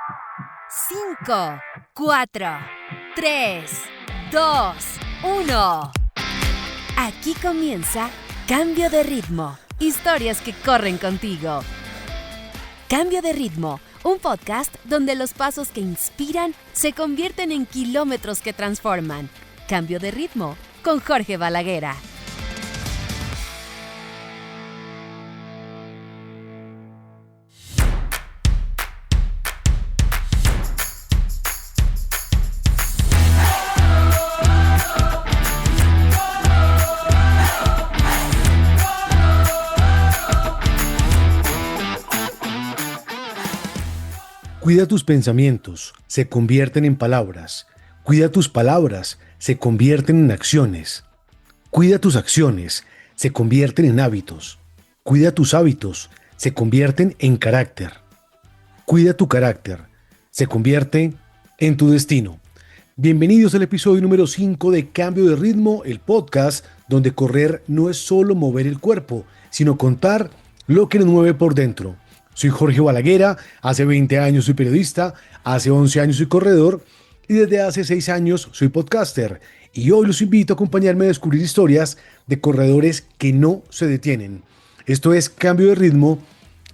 5, 4, 3, 2, 1. Aquí comienza Cambio de Ritmo. Historias que corren contigo. Cambio de Ritmo, un podcast donde los pasos que inspiran se convierten en kilómetros que transforman. Cambio de Ritmo con Jorge Balaguera. Cuida tus pensamientos, se convierten en palabras. Cuida tus palabras, se convierten en acciones. Cuida tus acciones, se convierten en hábitos. Cuida tus hábitos, se convierten en carácter. Cuida tu carácter, se convierte en tu destino. Bienvenidos al episodio número 5 de Cambio de Ritmo, el podcast donde correr no es solo mover el cuerpo, sino contar lo que nos mueve por dentro. Soy Jorge Balaguera, hace 20 años soy periodista, hace 11 años soy corredor y desde hace 6 años soy podcaster. Y hoy los invito a acompañarme a descubrir historias de corredores que no se detienen. Esto es Cambio de Ritmo,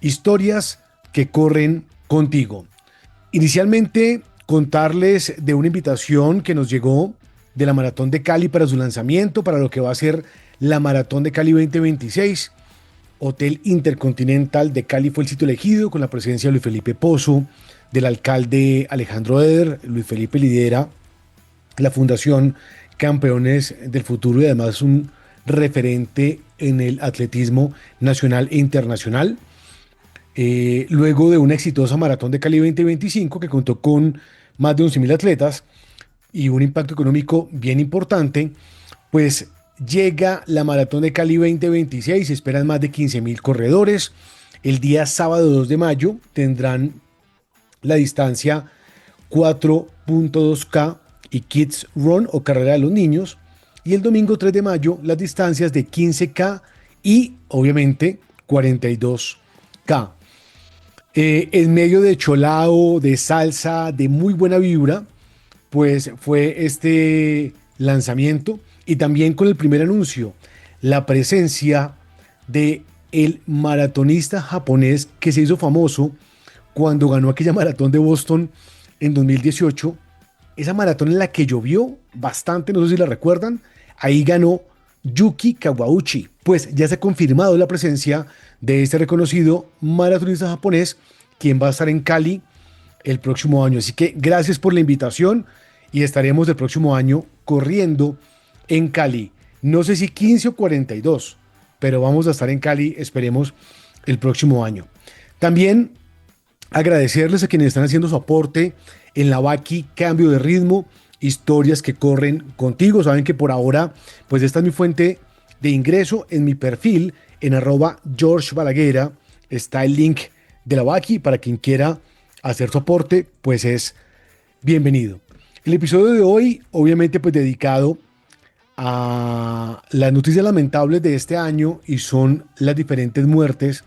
historias que corren contigo. Inicialmente, contarles de una invitación que nos llegó de la Maratón de Cali para su lanzamiento, para lo que va a ser la Maratón de Cali 2026. Hotel Intercontinental de Cali fue el sitio elegido, con la presencia de Luis Felipe Pozo, del alcalde Alejandro Eder. Luis Felipe lidera la Fundación Campeones del Futuro y además es un referente en el atletismo nacional e internacional. Luego de una exitosa Maratón de Cali 2025 que contó con más de 11.000 atletas y un impacto económico bien importante, pues llega la Maratón de Cali 2026, se esperan más de 15.000 corredores. El día sábado 2 de mayo tendrán la distancia 4.2K y Kids Run o carrera de los niños. Y el domingo 3 de mayo las distancias de 15K y obviamente 42K. En medio de cholao, de salsa, de muy buena vibra, pues fue este lanzamiento. Y también con el primer anuncio, la presencia de el maratonista japonés que se hizo famoso cuando ganó aquella maratón de Boston en 2018. Esa maratón en la que llovió bastante, no sé si la recuerdan. Ahí ganó Yuki Kawauchi. Pues ya se ha confirmado la presencia de este reconocido maratonista japonés, quien va a estar en Cali el próximo año. Así que gracias por la invitación y estaremos el próximo año corriendo en Cali. No sé si 15 o 42, pero vamos a estar en Cali, esperemos, el próximo año. También agradecerles a quienes están haciendo su aporte en la Baki Cambio de Ritmo, historias que corren contigo. Saben que por ahora, pues esta es mi fuente de ingreso. En mi perfil, en @George Balaguera, está el link de la Baki para quien quiera hacer su aporte, pues es bienvenido. El episodio de hoy, obviamente, pues dedicado a las noticias lamentables de este año y son las diferentes muertes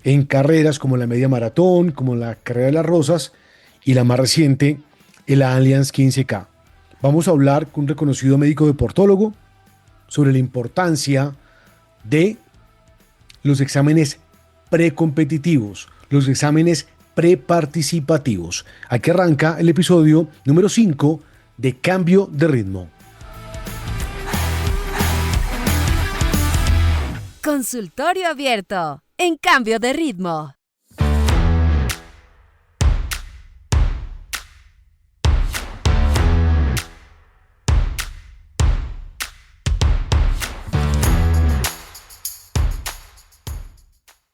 en carreras como la media maratón, como la carrera de las rosas y la más reciente, el Allianz 15K. Vamos a hablar con un reconocido médico deportólogo sobre la importancia de los exámenes precompetitivos, los exámenes preparticipativos. Aquí arranca el episodio número 5 de Cambio de Ritmo. Consultorio abierto en Cambio de Ritmo.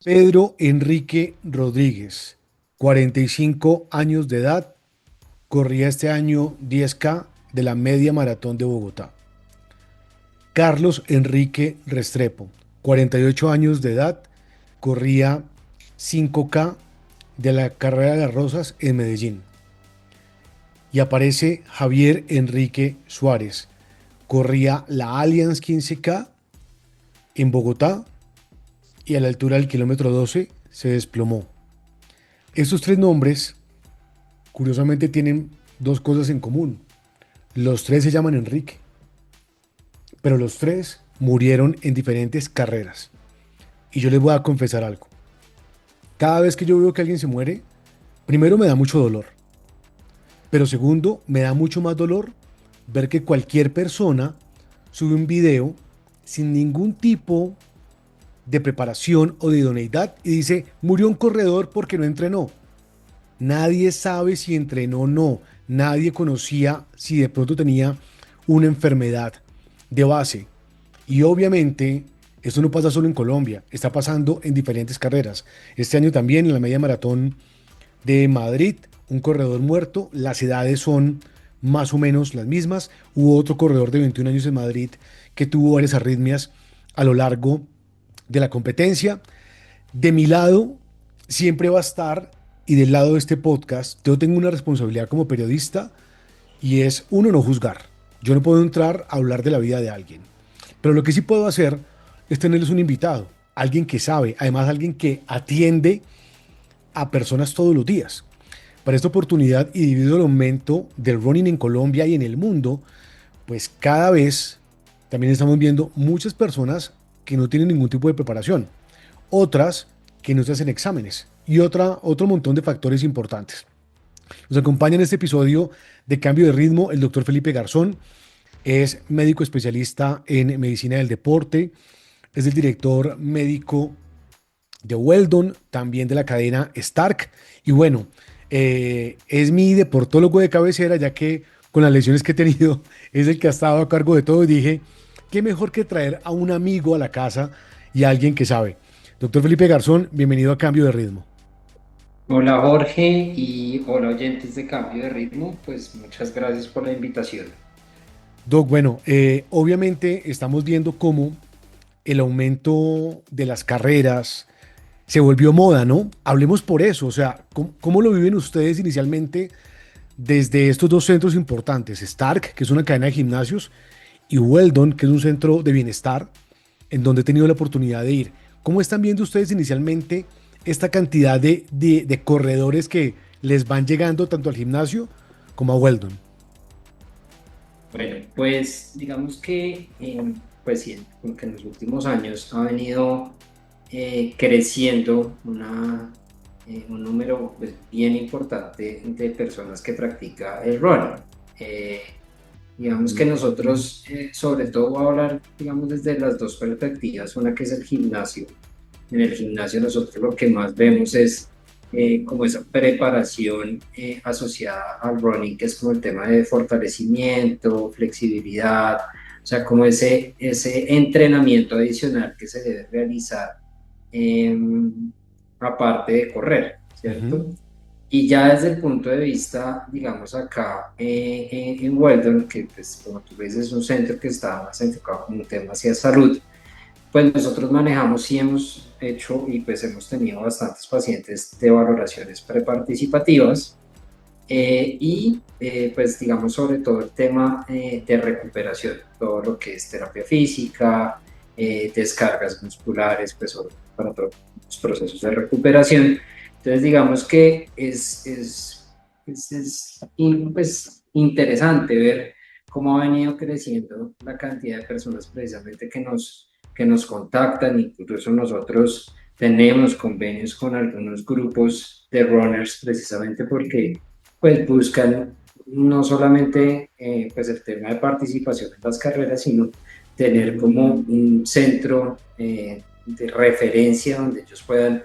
Pedro Enrique Rodríguez, 45 años de edad, corría este año 10K de la media maratón de Bogotá. Carlos Enrique Restrepo, 48 años de edad, corría 5K de la carrera de las rosas en Medellín. Y aparece Javier Enrique Suárez, corría la Allianz 15K en Bogotá y a la altura del kilómetro 12 se desplomó. Estos tres nombres curiosamente tienen dos cosas en común. Los tres se llaman Enrique, pero los tres murieron en diferentes carreras. Y yo les voy a confesar algo. Cada vez que yo veo que alguien se muere, primero me da mucho dolor, pero segundo, me da mucho más dolor ver que cualquier persona sube un video sin ningún tipo de preparación o de idoneidad y dice, murió un corredor porque no entrenó. Nadie sabe si entrenó o no. Nadie conocía si de pronto tenía una enfermedad de base. Y obviamente, esto no pasa solo en Colombia, está pasando en diferentes carreras. Este año también en la media maratón de Madrid, un corredor muerto, las edades son más o menos las mismas. Hubo otro corredor de 21 años en Madrid que tuvo varias arritmias a lo largo de la competencia. De mi lado siempre va a estar, y del lado de este podcast, yo tengo una responsabilidad como periodista y es, uno, no juzgar. Yo no puedo entrar a hablar de la vida de alguien. Pero lo que sí puedo hacer es tenerles un invitado, alguien que sabe, además alguien que atiende a personas todos los días. Para esta oportunidad y debido al aumento del running en Colombia y en el mundo, pues cada vez también estamos viendo muchas personas que no tienen ningún tipo de preparación, otras que no se hacen exámenes y otro montón de factores importantes. Nos acompaña en este episodio de Cambio de Ritmo el doctor Felipe Garzón. Es médico especialista en medicina del deporte, es el director médico de Weldon, también de la cadena Stark. Y bueno, es mi deportólogo de cabecera, ya que con las lesiones que he tenido es el que ha estado a cargo de todo. Y dije, qué mejor que traer a un amigo a la casa y a alguien que sabe. Doctor Felipe Garzón, bienvenido a Cambio de Ritmo. Hola Jorge y hola oyentes de Cambio de Ritmo, pues muchas gracias por la invitación. Doc, bueno, obviamente estamos viendo cómo el aumento de las carreras se volvió moda, ¿no? Hablemos por eso, o sea, ¿cómo lo viven ustedes inicialmente desde estos dos centros importantes? Stark, que es una cadena de gimnasios, y Weldon, que es un centro de bienestar, en donde he tenido la oportunidad de ir. ¿Cómo están viendo ustedes inicialmente esta cantidad de corredores que les van llegando tanto al gimnasio como a Weldon? Bueno, pues digamos que pues sí, porque en los últimos años ha venido creciendo un número pues, bien importante de personas que practica el running. Digamos que nosotros, sobre todo voy a hablar, digamos, desde las dos perspectivas, una que es el gimnasio. En el gimnasio nosotros lo que más vemos es como esa preparación asociada al running, que es como el tema de fortalecimiento, flexibilidad, o sea, como ese entrenamiento adicional que se debe realizar aparte de correr, ¿cierto? Uh-huh. Y ya desde el punto de vista, digamos, acá en Weldon, que pues, como tú ves es un centro que está más enfocado en un tema hacia salud, pues nosotros manejamos y hemos hecho y pues hemos tenido bastantes pacientes de valoraciones preparticipativas pues digamos sobre todo el tema de recuperación, todo lo que es terapia física, descargas musculares, pues para todos los procesos de recuperación. Entonces digamos que pues, interesante ver cómo ha venido creciendo la cantidad de personas precisamente que nos contactan. Incluso nosotros tenemos convenios con algunos grupos de runners precisamente porque pues buscan no solamente pues el tema de participación en las carreras, sino tener como un centro de referencia donde ellos puedan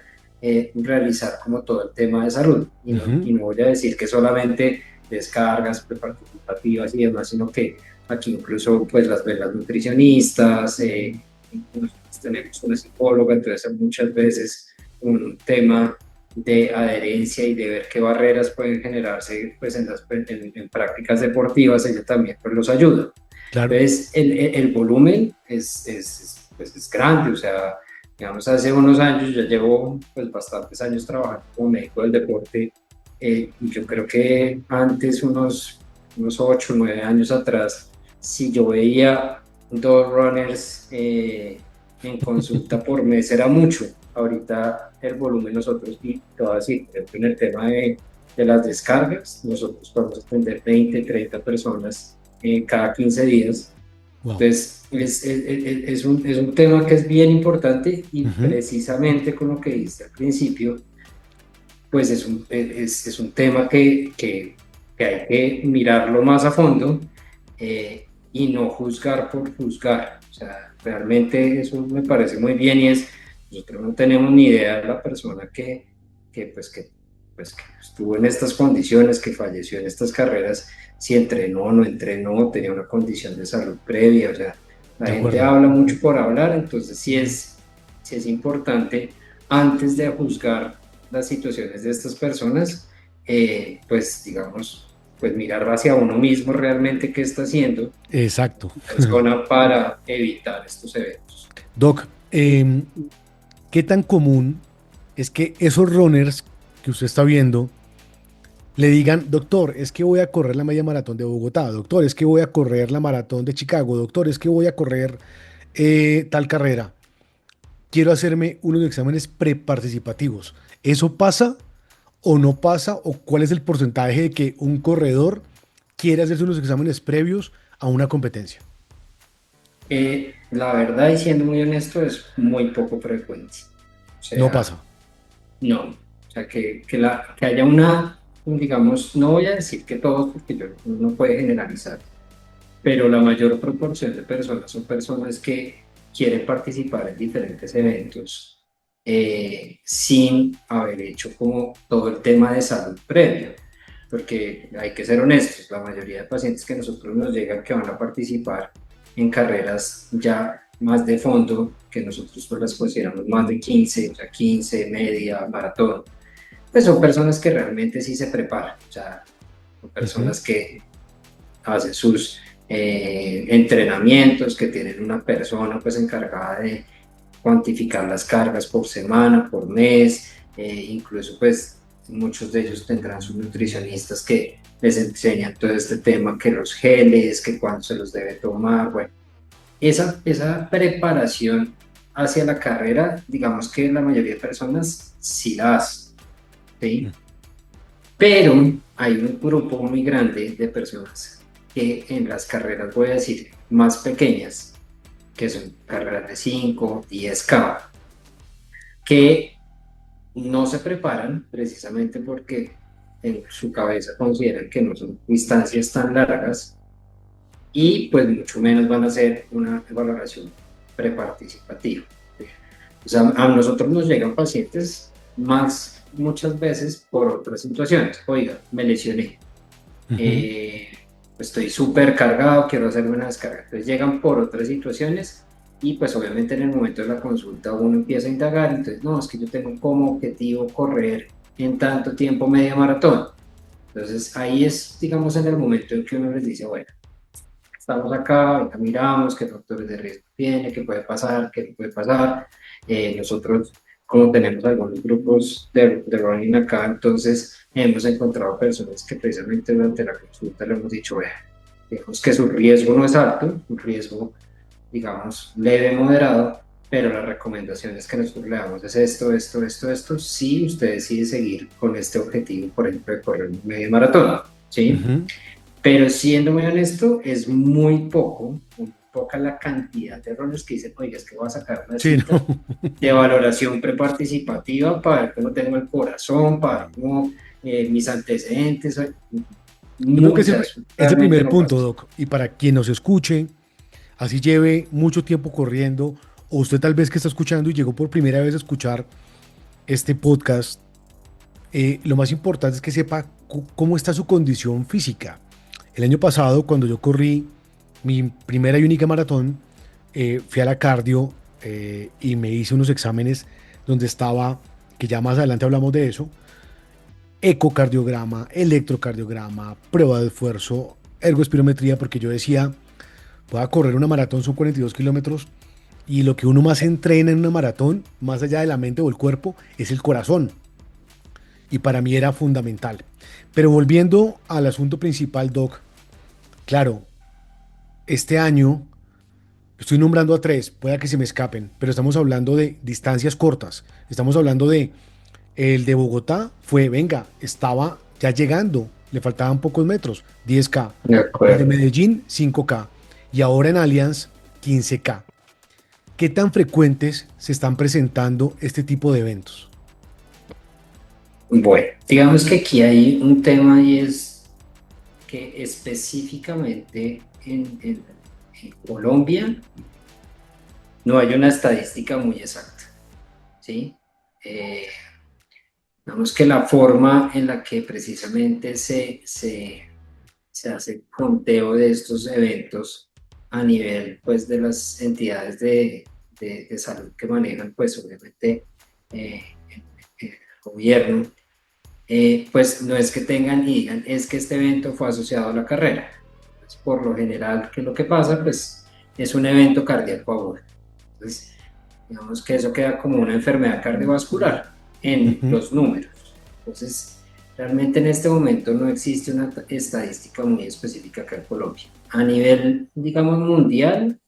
realizar como todo el tema de salud. Y no voy a decir que solamente descargas preparticipativas y demás, sino que aquí incluso pues las nutricionistas, tenemos una psicóloga, entonces muchas veces un tema de adherencia y de ver qué barreras pueden generarse pues en prácticas deportivas, ella también pues los ayuda. Claro. Entonces el volumen es grande, o sea, digamos hace unos años, ya llevo pues bastantes años trabajando como médico del deporte, yo creo que antes unos 8 o 9 años atrás, si yo veía 2 runners en consulta por mes era mucho. Ahorita el volumen nosotros, y todo así, en el tema de de las descargas. Nosotros podemos atender 20, 30 personas cada 15 días. Wow. Entonces, es un tema que es bien importante y Ujú. precisamente con lo que dijiste al principio, pues es un tema que hay que mirarlo más a fondo y no juzgar por juzgar. O sea, realmente eso me parece muy bien y nosotros no tenemos ni idea de la persona que estuvo en estas condiciones, que falleció en estas carreras, si entrenó o no entrenó, tenía una condición de salud previa. O sea, la De gente acuerdo. habla mucho por hablar, entonces sí es importante antes de juzgar las situaciones de estas personas, pues digamos, pues mirar hacia uno mismo realmente qué está haciendo Exacto. la persona para evitar estos eventos. Doc, ¿qué tan común es que esos runners que usted está viendo le digan, doctor, es que voy a correr la media maratón de Bogotá, doctor, es que voy a correr la maratón de Chicago, doctor, es que voy a correr tal carrera? Quiero hacerme unos exámenes preparticipativos. ¿Eso pasa o no pasa? ¿O cuál es el porcentaje de que un corredor quiere hacerse unos exámenes previos a una competencia? La verdad, y siendo muy honesto, es muy poco frecuente. O No sea, pasa. no. O sea, que haya una, digamos, no voy a decir que todos, porque uno no puede generalizar, pero la mayor proporción de personas son personas que quieren participar en diferentes eventos sin haber hecho como todo el tema de salud previo, porque hay que ser honestos, la mayoría de pacientes que nosotros nos llegan que van a participar en carreras ya más de fondo, que nosotros pues las consideramos más de 15, o sea, 15, media, maratón, pues son personas que realmente sí se preparan, o sea, son Ujú. personas que hacen sus entrenamientos, que tienen una persona pues encargada de cuantificar las cargas por semana, por mes, incluso pues muchos de ellos tendrán sus nutricionistas que les enseñan todo este tema, que los geles, que cuándo se los debe tomar. Bueno, esa preparación hacia la carrera, digamos que la mayoría de personas sí la hacen, ¿sí? Pero hay un grupo muy grande de personas que en las carreras, voy a decir, más pequeñas, que son carreras de 5, 10K, que no se preparan precisamente porque en su cabeza consideran que no son distancias tan largas y pues mucho menos van a hacer una valoración preparticipativa. O sea, a nosotros nos llegan pacientes más muchas veces por otras situaciones. Oiga, me lesioné, Ujú. eh, estoy súper cargado, quiero hacerme una descarga. Entonces llegan por otras situaciones y pues obviamente en el momento de la consulta uno empieza a indagar, entonces no, es que yo tengo como objetivo correr en tanto tiempo media maratón. Entonces ahí es, digamos, en el momento en que uno les dice, bueno, estamos acá, ya miramos qué factores de riesgo tiene, qué puede pasar, qué no puede pasar. Nosotros, como tenemos algunos grupos de running acá, entonces hemos encontrado personas que precisamente durante la consulta le hemos dicho, vea, digamos que su riesgo no es alto, un riesgo, digamos, leve, moderado, pero las recomendaciones que nosotros le damos es esto, si usted decide seguir con este objetivo, por ejemplo, de correr un medio maratón, ¿sí? Ujú. Pero siendo muy honesto, es muy poca la cantidad de errores que dicen, oiga, es que voy a sacar una Sí, cita no. de valoración preparticipativa para ver cómo tengo el corazón, para ver cómo mis antecedentes, Yo creo que o sea, eso es el realmente primer no pasa. punto, Doc. Y para quien nos escuche, así lleve mucho tiempo corriendo, o usted tal vez que está escuchando y llegó por primera vez a escuchar este podcast, lo más importante es que sepa cómo está su condición física. El año pasado, cuando yo corrí mi primera y única maratón, fui a la cardio y me hice unos exámenes donde estaba, que ya más adelante hablamos de eso, ecocardiograma, electrocardiograma, prueba de esfuerzo, ergoespirometría, porque yo decía, voy a correr una maratón, son 42 kilómetros, y lo que uno más entrena en una maratón, más allá de la mente o el cuerpo, es el corazón. Y para mí era fundamental. Pero volviendo al asunto principal, Doc, claro, este año estoy nombrando a tres, pueda que se me escapen, pero estamos hablando de distancias cortas. Estamos hablando de el de Bogotá fue, venga, estaba ya llegando, le faltaban pocos metros, 10K. De El de acuerdo. Medellín, 5K. Y ahora en Allianz, 15K. ¿Qué tan frecuentes se están presentando este tipo de eventos? Bueno, digamos que aquí hay un tema y es que específicamente en Colombia no hay una estadística muy exacta, ¿sí? Eh, digamos que la forma en la que precisamente se hace conteo de estos eventos a nivel pues de las entidades de salud que manejan pues obviamente el gobierno, pues no es que tengan y digan es que este evento fue asociado a la carrera. Pues, por lo general, ¿qué es lo que pasa? Pues es un evento cardíaco agudo. Entonces, digamos que eso queda como una enfermedad cardiovascular en Ujú. los números. Entonces, realmente en este momento no existe una estadística muy específica acá en Colombia. A nivel, digamos, mundial,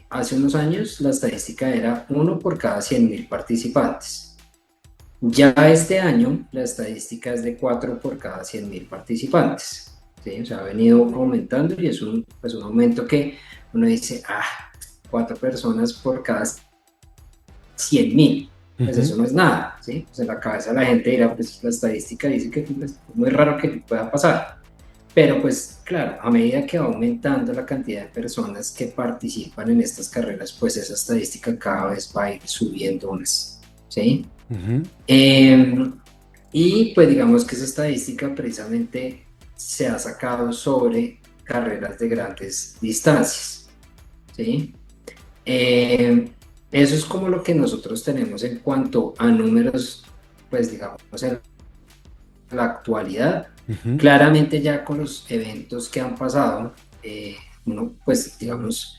hace unos años la estadística era 1 por cada 100.000 participantes. Ya este año la estadística es de 4 por cada 100.000 participantes. ¿Sí? O sea, ha venido aumentando y es pues un aumento que uno dice, 4 personas por cada 100.000, pues Ujú. eso no es nada, ¿sí? Pues en la cabeza de la gente dirá, pues la estadística dice que pues, es muy raro que pueda pasar, pero pues claro, a medida que va aumentando la cantidad de personas que participan en estas carreras, pues esa estadística cada vez va a ir subiendo más, ¿sí? Ujú. Eh, y pues digamos que esa estadística precisamente se ha sacado sobre carreras de grandes distancias, ¿sí? Eh, Eso es como lo que nosotros tenemos en cuanto a números, pues digamos, en la actualidad. Ujú. Claramente ya con los eventos que han pasado, uno, pues digamos,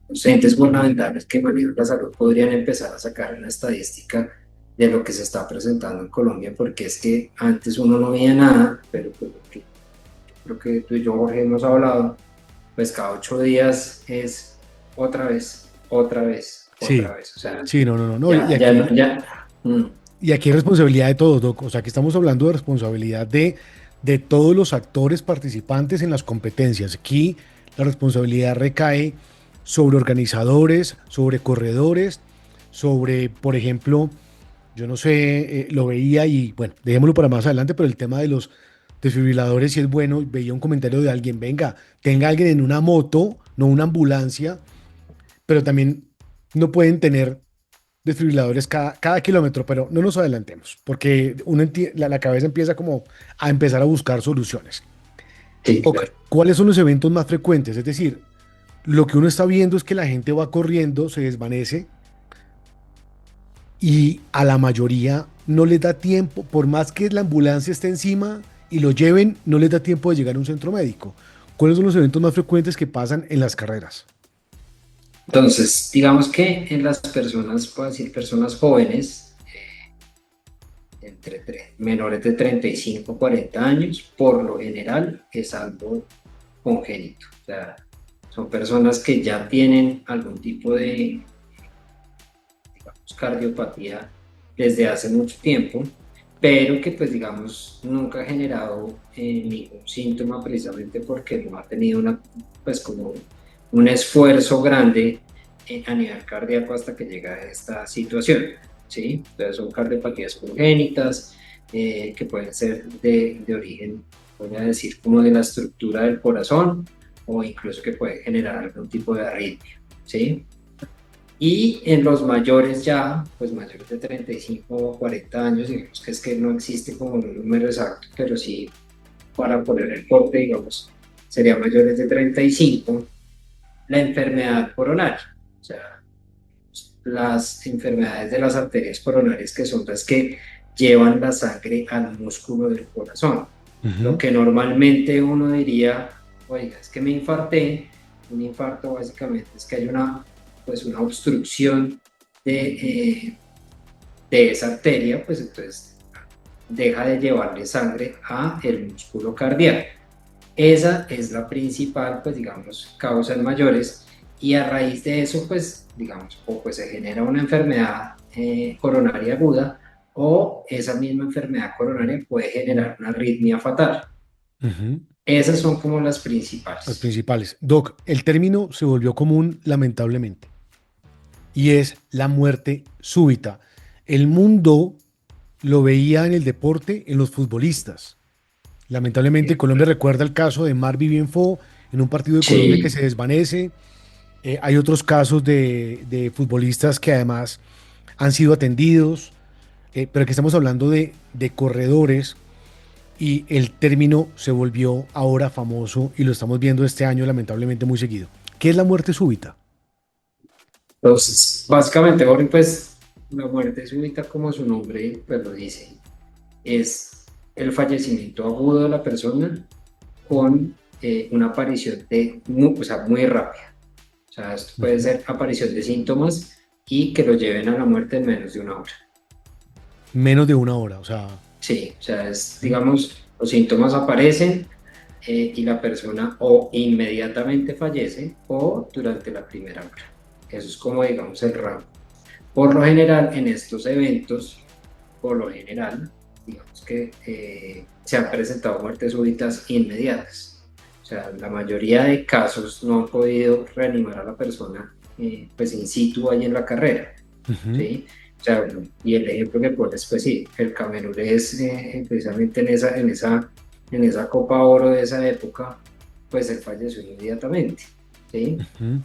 los entes gubernamentales que manejan la salud podrían empezar a sacar una estadística de lo que se está presentando en Colombia, porque es que antes uno no veía nada, pero pues, creo que tú y yo, Jorge, hemos hablado, pues cada 8 días es otra vez, otra vez, Sí, otra vez. O sea, sí, no, no, no, no. ya, ya, no, ya. Mm, Y aquí hay responsabilidad de todos, Doc. O sea, que estamos hablando de responsabilidad de todos los actores participantes en las competencias. Aquí la responsabilidad recae sobre organizadores, sobre corredores, sobre, por ejemplo, yo no sé, lo veía y bueno, dejémoslo para más adelante, pero el tema de los desfibriladores, si es bueno, veía un comentario de alguien, venga, tenga alguien en una moto, no una ambulancia, pero también no pueden tener desfibriladores cada kilómetro, pero no nos adelantemos, porque la cabeza empieza como a empezar a buscar soluciones. sí, Ok, claro. ¿cuáles son los eventos más frecuentes? Es decir, lo que uno está viendo es que la gente va corriendo, se desvanece y a la mayoría no les da tiempo, por más que la ambulancia esté encima y lo lleven, no les da tiempo de llegar a un centro médico. ¿Cuáles son los eventos más frecuentes que pasan en las carreras? Entonces, digamos que en las personas, puedo decir, personas jóvenes, menores de 35 a 40 años, por lo general es algo congénito. O sea, son personas que ya tienen algún tipo de, digamos, cardiopatía desde hace mucho tiempo, pero que pues digamos nunca ha generado ningún síntoma precisamente porque no ha tenido pues como un esfuerzo grande a nivel cardíaco hasta que llega a esta situación, ¿sí? Entonces son cardiopatías congénitas que pueden ser de origen, voy a decir, como de la estructura del corazón o incluso que puede generar algún tipo de arritmia, ¿sí? Y en los mayores ya, pues mayores de 35 o 40 años, digamos que es que no existe como un número exacto, pero sí para poner el corte, digamos, sería mayores de 35, la enfermedad coronaria, o sea, las enfermedades de las arterias coronarias que son las que llevan la sangre al músculo del corazón. Lo Ujú. que normalmente uno diría, oiga, es que me infarté, un infarto básicamente es que hay pues una obstrucción de esa arteria, pues entonces deja de llevarle sangre a el músculo cardíaco. Esa es la principal, pues digamos, causa en mayores y a raíz de eso, pues digamos, o pues se genera una enfermedad coronaria aguda o esa misma enfermedad coronaria puede generar una arritmia fatal. Ujú. Esas son como las Las principales. principales. Doc, el término se volvió común lamentablemente y es la muerte súbita. El mundo lo veía en el deporte, en los futbolistas. Lamentablemente Colombia recuerda el caso de Marvi Bienfo en un partido de Colombia que Sí, se desvanece. Hay otros casos de futbolistas que además han sido atendidos, pero que estamos hablando de corredores y el término se volvió ahora famoso y lo estamos viendo este año lamentablemente muy seguido. ¿Qué es la muerte súbita? entonces, básicamente, Jorge, pues la muerte súbita, como su nombre pues, lo dice, es el fallecimiento agudo de la persona con una aparición o sea, muy rápida. O sea, esto puede Ujú. ser aparición de síntomas y que lo lleven a la muerte en menos de una hora. Menos de una hora, o sea, Sí, o sea, es, ujú, digamos, los síntomas aparecen y la persona o inmediatamente fallece o durante la primera hora. Eso es como, digamos, el rango. Por lo general, en estos eventos, por lo general, digamos que se han presentado muertes súbitas inmediatas. O sea, la mayoría de casos no han podido reanimar a la persona pues in situ ahí en la carrera, ujú. ¿sí? O sea, y el ejemplo que pones, pues sí, el Camerunés precisamente en esa Copa Oro de esa época, pues él falleció inmediatamente, ¿sí? Ujú.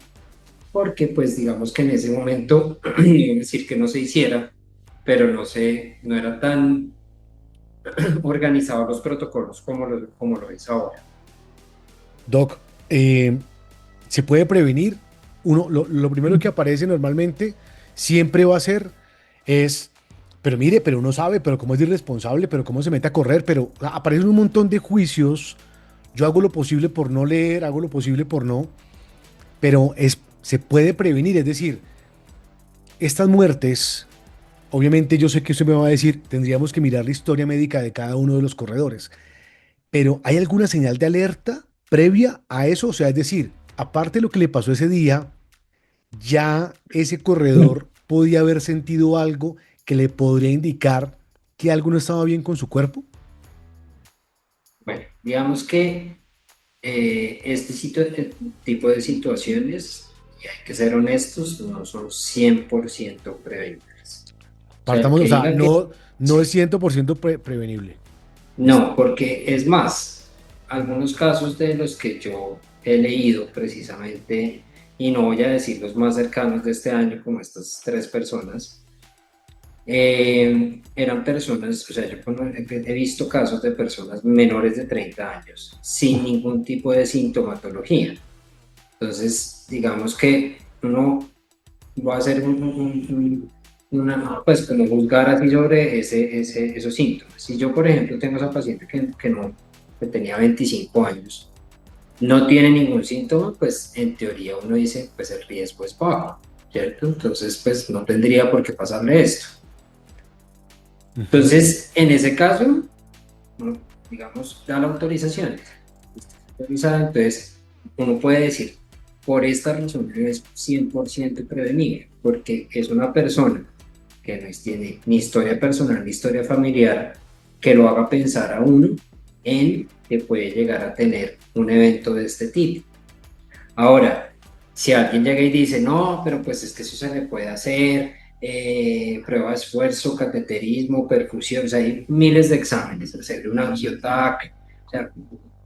Porque pues digamos que en ese momento, decir que no se hiciera, pero no era tan organizados los protocolos como lo es ahora. Doc, eh, ¿se puede prevenir? Lo primero que aparece normalmente siempre va a ser es, pero mire, pero uno sabe, pero cómo es irresponsable, pero cómo se mete a correr, pero aparecen un montón de juicios. Yo hago lo posible por no leer, hago lo posible por no, pero se puede prevenir, es decir, estas muertes, obviamente yo sé que usted me va a decir, tendríamos que mirar la historia médica de cada uno de los corredores, pero ¿hay alguna señal de alerta previa a eso? O sea, es decir, aparte de lo que le pasó ese día, ya ese corredor podía haber sentido algo que le podría indicar que algo no estaba bien con su cuerpo. Bueno, digamos que este tipo de situaciones, y hay que ser honestos, no son 100% prevenibles. O sea, el Partamos, que o sea, diga que no es sí, 100% prevenible. Listo. no, porque es más, algunos casos de los que yo he leído precisamente, y no voy a decir los más cercanos de este año, como estas tres personas, eran personas, o sea, he visto casos de personas menores de 30 años sin Uf. ningún tipo de sintomatología. Entonces, digamos que uno va a hacer pues como juzgar así sobre esos síntomas. Si yo, por ejemplo, tengo esa paciente que tenía 25 años, no tiene ningún síntoma, pues en teoría uno dice, pues el riesgo es bajo, ¿cierto? Entonces, pues no tendría por qué pasarle esto. Ujú. Entonces, en ese caso, digamos, da la autorización. Entonces, uno puede decir, por esta razón es 100% prevenible, porque es una persona que no tiene ni historia personal ni historia familiar que lo haga pensar a uno en que puede llegar a tener un evento de este tipo. Ahora, si alguien llega y dice, no, pero pues es que eso se le puede hacer, prueba de esfuerzo, cateterismo, perfusión, o sea, hay miles de exámenes, hacerle un angiotac, o sea,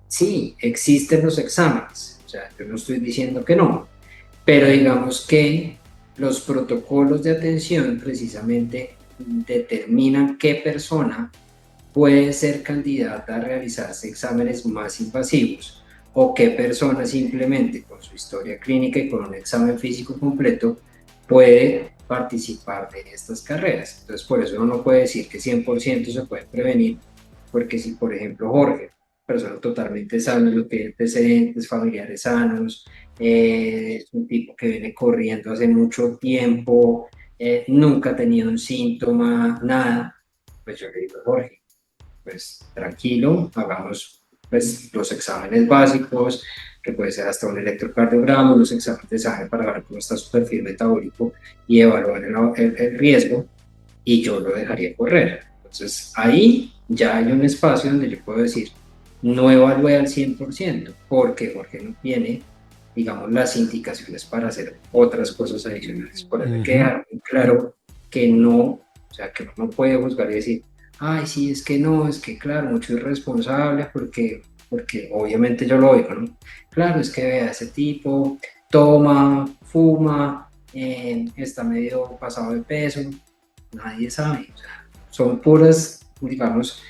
sí, existen los exámenes, o sea, yo no estoy diciendo que no, pero digamos que los protocolos de atención precisamente determinan qué persona puede ser candidata a realizarse exámenes más invasivos o qué persona simplemente con su historia clínica y con un examen físico completo puede participar de estas carreras. Entonces, por eso uno no puede decir que 100% se puede prevenir, porque si, por ejemplo, Jorge, persona totalmente sana, no tiene antecedentes familiares sanos, es un tipo que viene corriendo hace mucho tiempo, nunca ha tenido un síntoma, nada, pues yo le digo, Jorge, pues tranquilo, hagamos pues, los exámenes básicos, que puede ser hasta un electrocardiograma, los exámenes de sangre para ver cómo está su perfil metabólico y evaluar el riesgo. y yo lo dejaría correr. Entonces ahí ya hay un espacio donde yo puedo decir, no evalué al 100% porque Jorge no tiene, digamos, las indicaciones para hacer otras cosas adicionales. Por eso hay que dejar muy claro que no, o sea, que uno no puede juzgar y decir, ay, sí, es que no, es que claro, mucho irresponsable porque obviamente yo lo oigo, ¿no? Claro, es que vea, ese tipo toma, fuma, está medio pasado de peso, nadie sabe, o sea, son puras, digamos,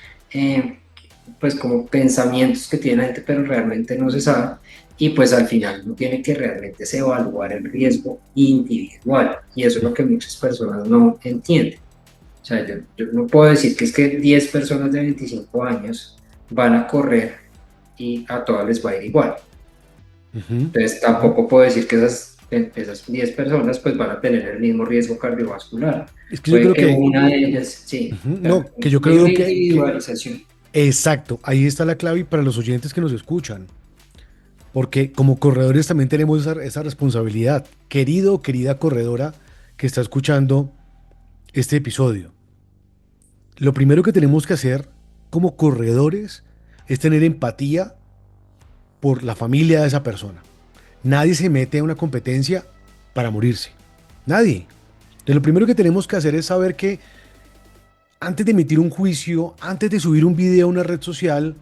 pues como pensamientos que tiene la gente, pero realmente no se sabe, y pues al final uno tiene que realmente evaluar el riesgo individual, y eso es lo que muchas personas no entienden. O sea, yo no puedo decir que es que 10 personas de 25 años van a correr y a todas les va a ir igual. Entonces tampoco puedo decir que esas 10 personas pues van a tener el mismo riesgo cardiovascular. Es que yo Puede creo que que, una de ellas, sí, o sea, no, que yo hay una creo que, individualización. exacto, ahí está la clave y para los oyentes que nos escuchan, porque como corredores también tenemos esa responsabilidad. Querido o querida corredora que está escuchando este episodio, lo primero que tenemos que hacer como corredores es tener empatía por la familia de esa persona. Nadie se mete a una competencia para morirse. Nadie. Entonces, lo primero que tenemos que hacer es saber que antes de emitir un juicio, antes de subir un video a una red social,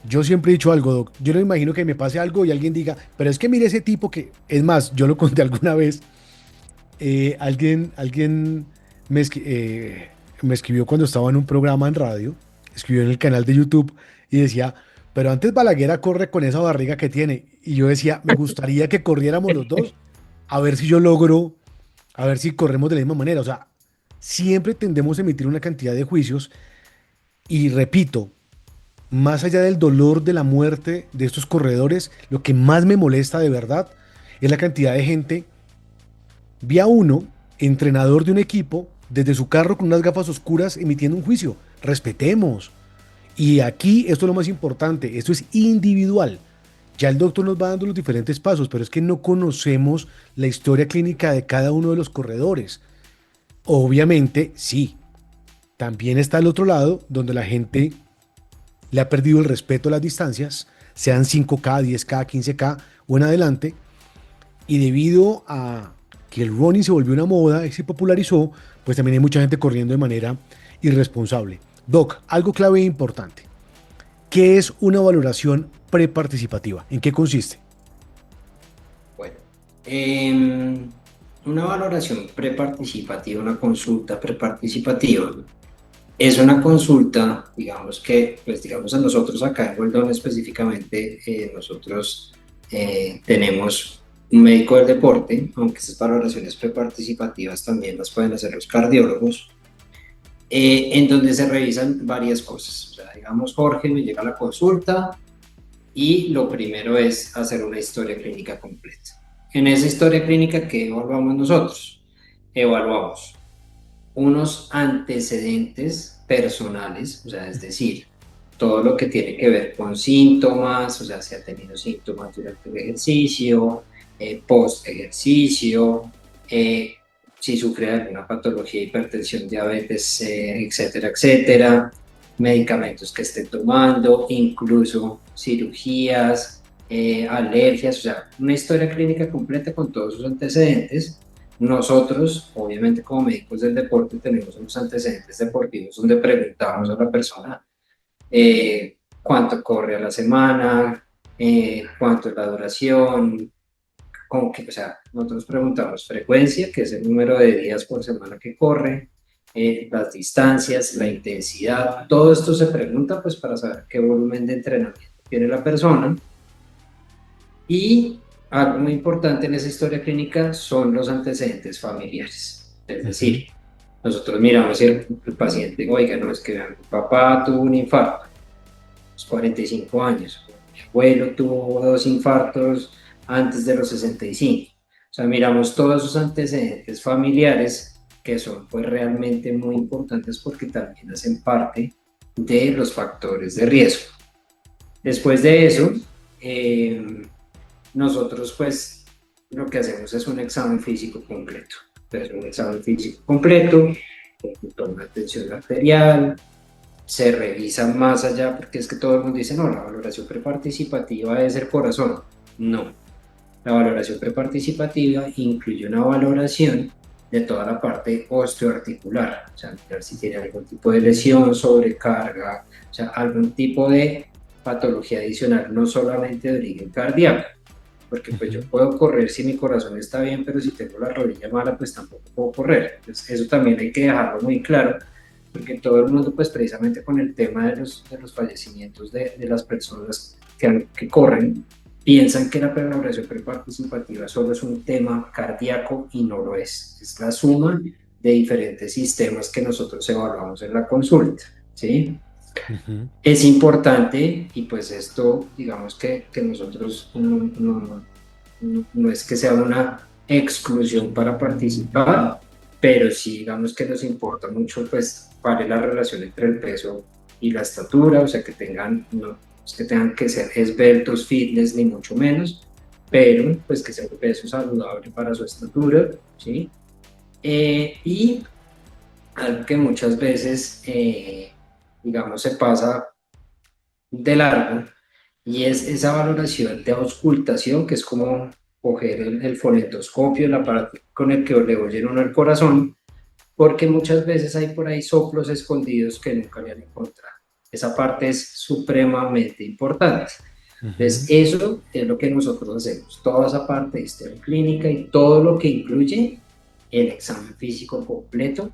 yo siempre he dicho algo, Doc. Yo no imagino que me pase algo y alguien diga, pero es que mire ese tipo que, es más, yo lo conté alguna vez. Alguien me escribió cuando estaba en un programa en radio, escribió en el canal de YouTube y decía, pero antes Balaguer corre con esa barriga que tiene. Y yo decía, me gustaría que corriéramos los dos, a ver si yo logro, a ver si corremos de la misma manera. O sea, siempre tendemos a emitir una cantidad de juicios y repito, más allá del dolor de la muerte de estos corredores, lo que más me molesta de verdad es la cantidad de gente. Vi a uno, entrenador de un equipo, desde su carro con unas gafas oscuras emitiendo un juicio. Respetemos. Y aquí esto es lo más importante, esto es individual. Ya el doctor nos va dando los diferentes pasos, pero es que no conocemos la historia clínica de cada uno de los corredores. Obviamente, sí. También está el otro lado, donde la gente le ha perdido el respeto a las distancias, sean 5K, 10K, 15K o en adelante, y debido a que el running se volvió una moda y se popularizó, pues también hay mucha gente corriendo de manera irresponsable. Doc, algo clave e importante. ¿Qué es una valoración preparticipativa? ¿En qué consiste? Bueno, una valoración preparticipativa, una consulta preparticipativa, es una consulta, digamos que, pues digamos a nosotros acá en Weldon específicamente, nosotros tenemos un médico del deporte, aunque estas valoraciones preparticipativas también las pueden hacer los cardiólogos, en donde se revisan varias cosas. O sea, digamos, Jorge me llega a la consulta y lo primero es hacer una historia clínica completa. En esa historia clínica, ¿qué evaluamos nosotros? Evaluamos unos antecedentes personales, o sea, es decir, todo lo que tiene que ver con síntomas, o sea, si ha tenido síntomas durante el ejercicio, post ejercicio, si sufre de alguna patología, hipertensión, diabetes, etcétera, etcétera, medicamentos que esté tomando, incluso cirugías, alergias, o sea, una historia clínica completa con todos sus antecedentes. Nosotros, obviamente, como médicos del deporte, tenemos unos antecedentes deportivos donde preguntamos a la persona cuánto corre a la semana, cuánto es la duración, o sea, nosotros preguntamos frecuencia, que es el número de días por semana que corre, las distancias, la intensidad, todo esto se pregunta pues para saber qué volumen de entrenamiento tiene la persona. Y algo muy importante en esa historia clínica son los antecedentes familiares. Es decir, nosotros miramos si el paciente, oiga, no es que mi papá tuvo un infarto a los 45 años, mi abuelo tuvo 2 infartos antes de los 65. O sea, miramos todos esos antecedentes familiares que son pues realmente muy importantes porque también hacen parte de los factores de riesgo. Después de eso, nosotros pues lo que hacemos es un examen físico completo. Entonces, un examen físico completo, toma tensión arterial, se revisa más allá, porque es que todo el mundo dice, no, la valoración preparticipativa es el corazón. No, la valoración preparticipativa incluye una valoración de toda la parte osteoarticular, o sea, mirar si tiene algún tipo de lesión, sobrecarga, o sea, algún tipo de patología adicional, no solamente de origen cardíaco, porque pues yo puedo correr si mi corazón está bien, pero si tengo la rodilla mala, pues tampoco puedo correr. Entonces, eso también hay que dejarlo muy claro, porque todo el mundo, pues precisamente con el tema de los fallecimientos de las personas que corren, piensan que la valoración preparticipativa solo es un tema cardíaco y no lo es la suma de diferentes sistemas que nosotros evaluamos en la consulta, ¿sí? Ujú. Es importante y pues esto, digamos que nosotros no es que sea una exclusión para participar, pero sí digamos que nos importa mucho pues cuál es la relación entre el peso y la estatura, o sea que tengan, no es que tengan que ser esbeltos, fitness, ni mucho menos, pero pues que sea un peso saludable para su estatura, ¿sí? Y algo que muchas veces, digamos, se pasa de largo, y es esa valoración de auscultación, que es como coger el fonendoscopio, el aparato con el que le oyen uno el corazón, porque muchas veces hay por ahí soplos escondidos que nunca le han encontrado. Esa parte es supremamente importante. Entonces, Ujú. eso es lo que nosotros hacemos, toda esa parte de historia clínica y todo lo que incluye el examen físico completo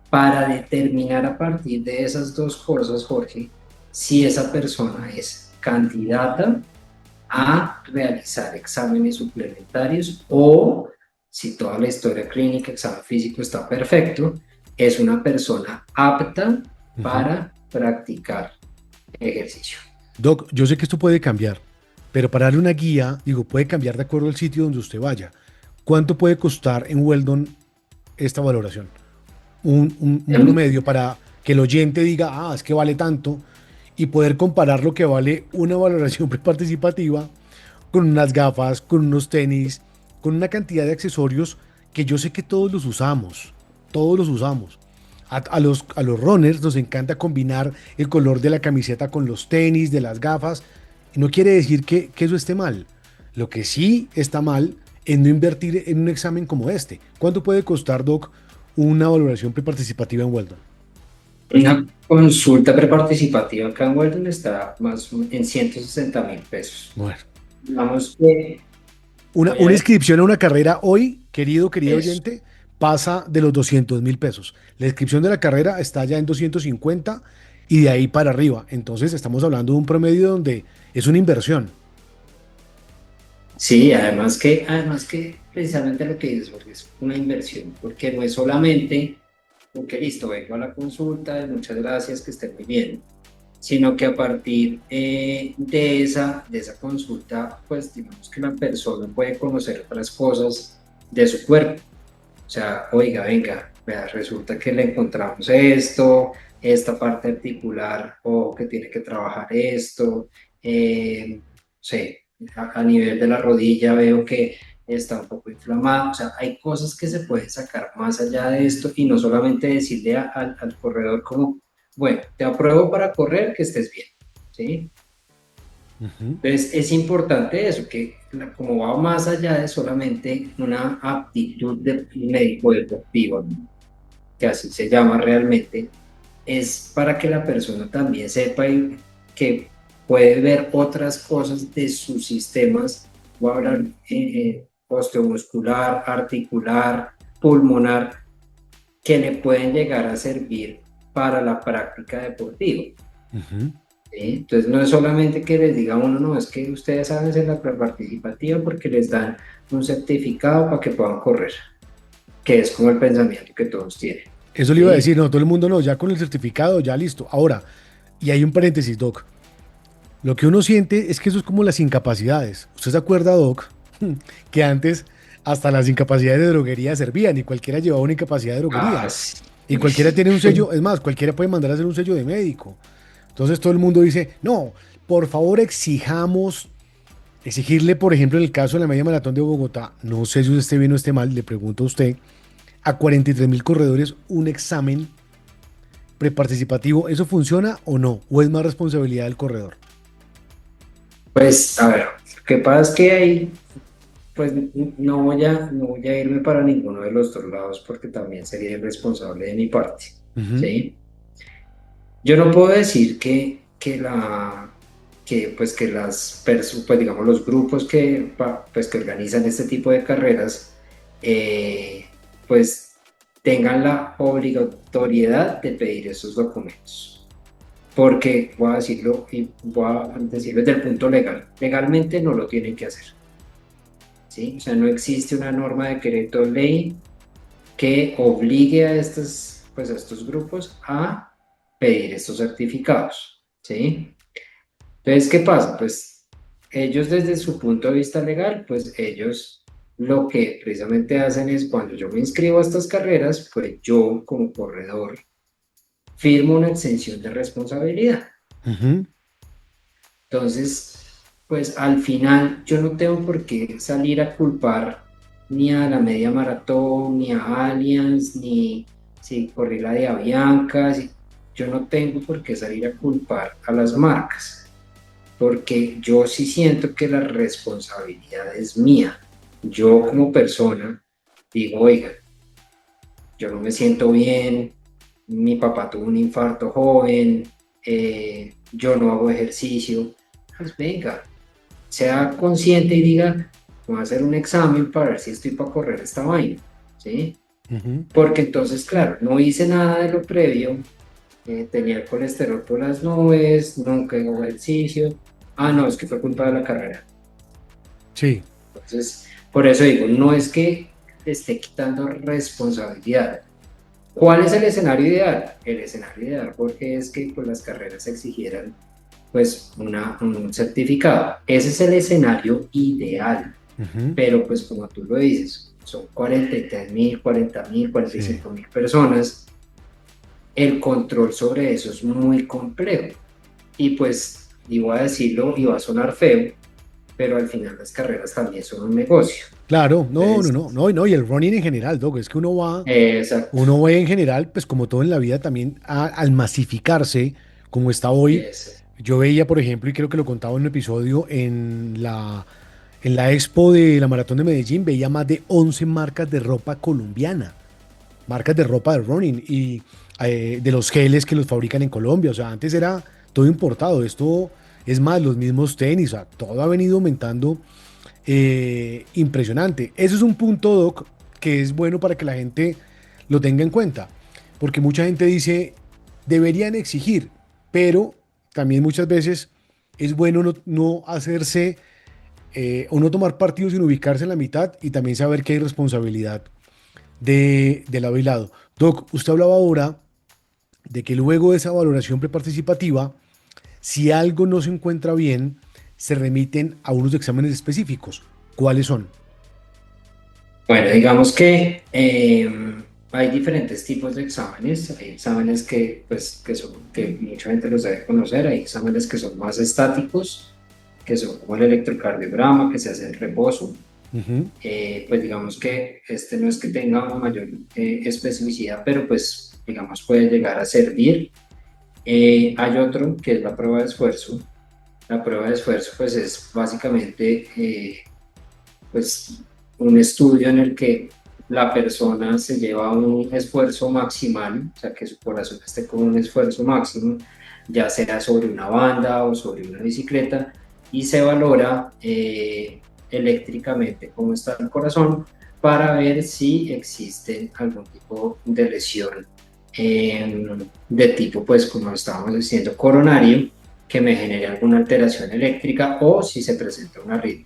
para determinar a partir de esas dos cosas, Jorge, si esa persona es candidata a realizar exámenes suplementarios o si toda la historia clínica, examen físico está perfecto, es una persona apta Ujú. para practicar ejercicio. Doc, yo sé que esto puede cambiar, pero para darle una guía, digo, puede cambiar de acuerdo al sitio donde usted vaya. ¿Cuánto puede costar en Weldon esta valoración? Un promedio para que el oyente diga, es que vale tanto, y poder comparar lo que vale una valoración preparticipativa con unas gafas, con unos tenis, con una cantidad de accesorios que yo sé que todos los usamos. A los runners nos encanta combinar el color de la camiseta con los tenis, de las gafas, y no quiere decir que eso esté mal. Lo que sí está mal es no invertir en un examen como este. ¿Cuánto puede costar, Doc, una valoración preparticipativa en Weldon? Una consulta preparticipativa acá en Weldon está más en 160.000 pesos. Bueno, Digamos que una, voy a una decir inscripción a una carrera hoy, querido eso. oyente, pasa de los 200.000 pesos. La inscripción de la carrera está ya en 250 y de ahí para arriba. Entonces estamos hablando de un promedio donde es una inversión. Sí, además que precisamente lo que dices, porque es una inversión, porque no es solamente, porque listo, vengo a la consulta, muchas gracias, que esté muy bien, sino que a partir de esa consulta, pues digamos que la persona puede conocer otras cosas de su cuerpo. O sea, oiga, venga, vea, resulta que le encontramos esto, esta parte articular, o que tiene que trabajar esto, sí, a nivel de la rodilla veo que está un poco inflamado, o sea, hay cosas que se pueden sacar más allá de esto y no solamente decirle al corredor como, bueno, te apruebo para correr, que estés bien, ¿sí? Ujú. Entonces es importante eso, que como va más allá de solamente una aptitud de médico deportivo, ¿no? Que así se llama realmente, es para que la persona también sepa que puede ver otras cosas de sus sistemas, voy a hablar osteomuscular, articular, pulmonar, que le pueden llegar a servir para la práctica deportiva. Ujú. ¿Sí? Entonces no es solamente que les diga a uno, no, es que ustedes saben hacer la participativa porque les dan un certificado para que puedan correr, que es como el pensamiento que todos tienen. Eso le iba a ¿Sí? decir, no, todo el mundo no, ya con el certificado, ya listo. Ahora, y hay un paréntesis, Doc. Lo que uno siente es que eso es como las incapacidades. ¿Usted se acuerda, Doc, que antes hasta las incapacidades de droguería servían y cualquiera llevaba una incapacidad de droguería? Ah, sí. Y cualquiera tiene un sello, es más, cualquiera puede mandar a hacer un sello de médico. Entonces todo el mundo dice, no, por favor exigirle, por ejemplo, en el caso de la media maratón de Bogotá, no sé si usted esté bien o esté mal, le pregunto a usted, a 43.000 corredores un examen preparticipativo, ¿eso funciona o no? ¿O es más responsabilidad del corredor? Pues, a ver, lo que pasa es que ahí, pues no voy a irme para ninguno de los dos lados porque también sería irresponsable de mi parte, Ujú, ¿sí? Yo no puedo decir pues que pues digamos, los grupos pues que organizan este tipo de carreras, eh, pues tengan la obligatoriedad de pedir esos documentos. Porque voy a decirlo y voy a decirlo desde el punto legal. Legalmente no lo tienen que hacer, ¿sí? O sea, no existe una norma de decreto ley que obligue a pues a estos grupos a pedir estos certificados, ¿sí? Entonces, ¿qué pasa? Pues ellos desde su punto de vista legal, pues ellos lo que precisamente hacen es cuando yo me inscribo a estas carreras, pues yo como corredor firmo una exención de responsabilidad. ujú. Entonces, pues al final yo no tengo por qué salir a culpar ni a la media maratón, ni a Allianz, ni si corrí la de Avianca, yo no tengo por qué salir a culpar a las marcas, porque yo sí siento que la responsabilidad es mía. Yo como persona digo, oiga, yo no me siento bien, mi papá tuvo un infarto joven, yo no hago ejercicio, pues venga, sea consciente y diga, voy a hacer un examen para ver si estoy para correr esta vaina, ¿sí? Ujú. Porque entonces, claro, no hice nada de lo previo, tenía el colesterol por las nubes, nunca hago ejercicio, no, es que fue culpa de la carrera. Sí. Entonces, por eso digo, no es que esté quitando responsabilidad. ¿Cuál es el escenario ideal? El escenario ideal porque es que pues, las carreras exigieran pues un certificado. Ese es el escenario ideal, Ujú. pero pues como tú lo dices, son 43.000, 40.000, cuarenta y Sí. cinco mil personas, el control sobre eso es muy complejo. Y pues, y voy a decirlo, y va a sonar feo, pero al final las carreras también son un negocio. Claro, no, no, Entonces, no, no, no, y el running en general, Doc, es que exacto, uno ve en general, pues como todo en la vida también, al masificarse, como está hoy. es, Yo veía, por ejemplo, y creo que lo contaba en un episodio, en la expo de la Maratón de Medellín, veía más de 11 marcas de ropa colombiana, marcas de ropa de running y de los geles que los fabrican en Colombia. O sea, antes era todo importado. Esto es más, los mismos tenis, o sea, todo ha venido aumentando impresionante. Eso es un punto, Doc, que es bueno para que la gente lo tenga en cuenta, porque mucha gente dice, deberían exigir, pero también muchas veces es bueno no hacerse o no tomar partido sin ubicarse en la mitad y también saber que hay responsabilidad de lado y lado. Doc, usted hablaba ahora de que luego de esa valoración preparticipativa, si algo no se encuentra bien, se remiten a unos exámenes específicos. ¿Cuáles son? bueno, digamos que hay diferentes tipos de exámenes. Hay exámenes que mucha gente los debe conocer. Hay exámenes que son más estáticos, que son como el electrocardiograma, que se hace en reposo. Ujú. Pues digamos que este no es que tenga una mayor especificidad, pero pues digamos puede llegar a servir. Hay otro que es la prueba de esfuerzo. La prueba de esfuerzo pues es básicamente pues un estudio en el que la persona se lleva un esfuerzo maximal, o sea, que su corazón esté con un esfuerzo máximo, ya sea sobre una banda o sobre una bicicleta, y se valora eléctricamente cómo está el corazón para ver si existe algún tipo de lesión de tipo, pues como estábamos diciendo, coronario, que me genere alguna alteración eléctrica o si se presenta una arritmia.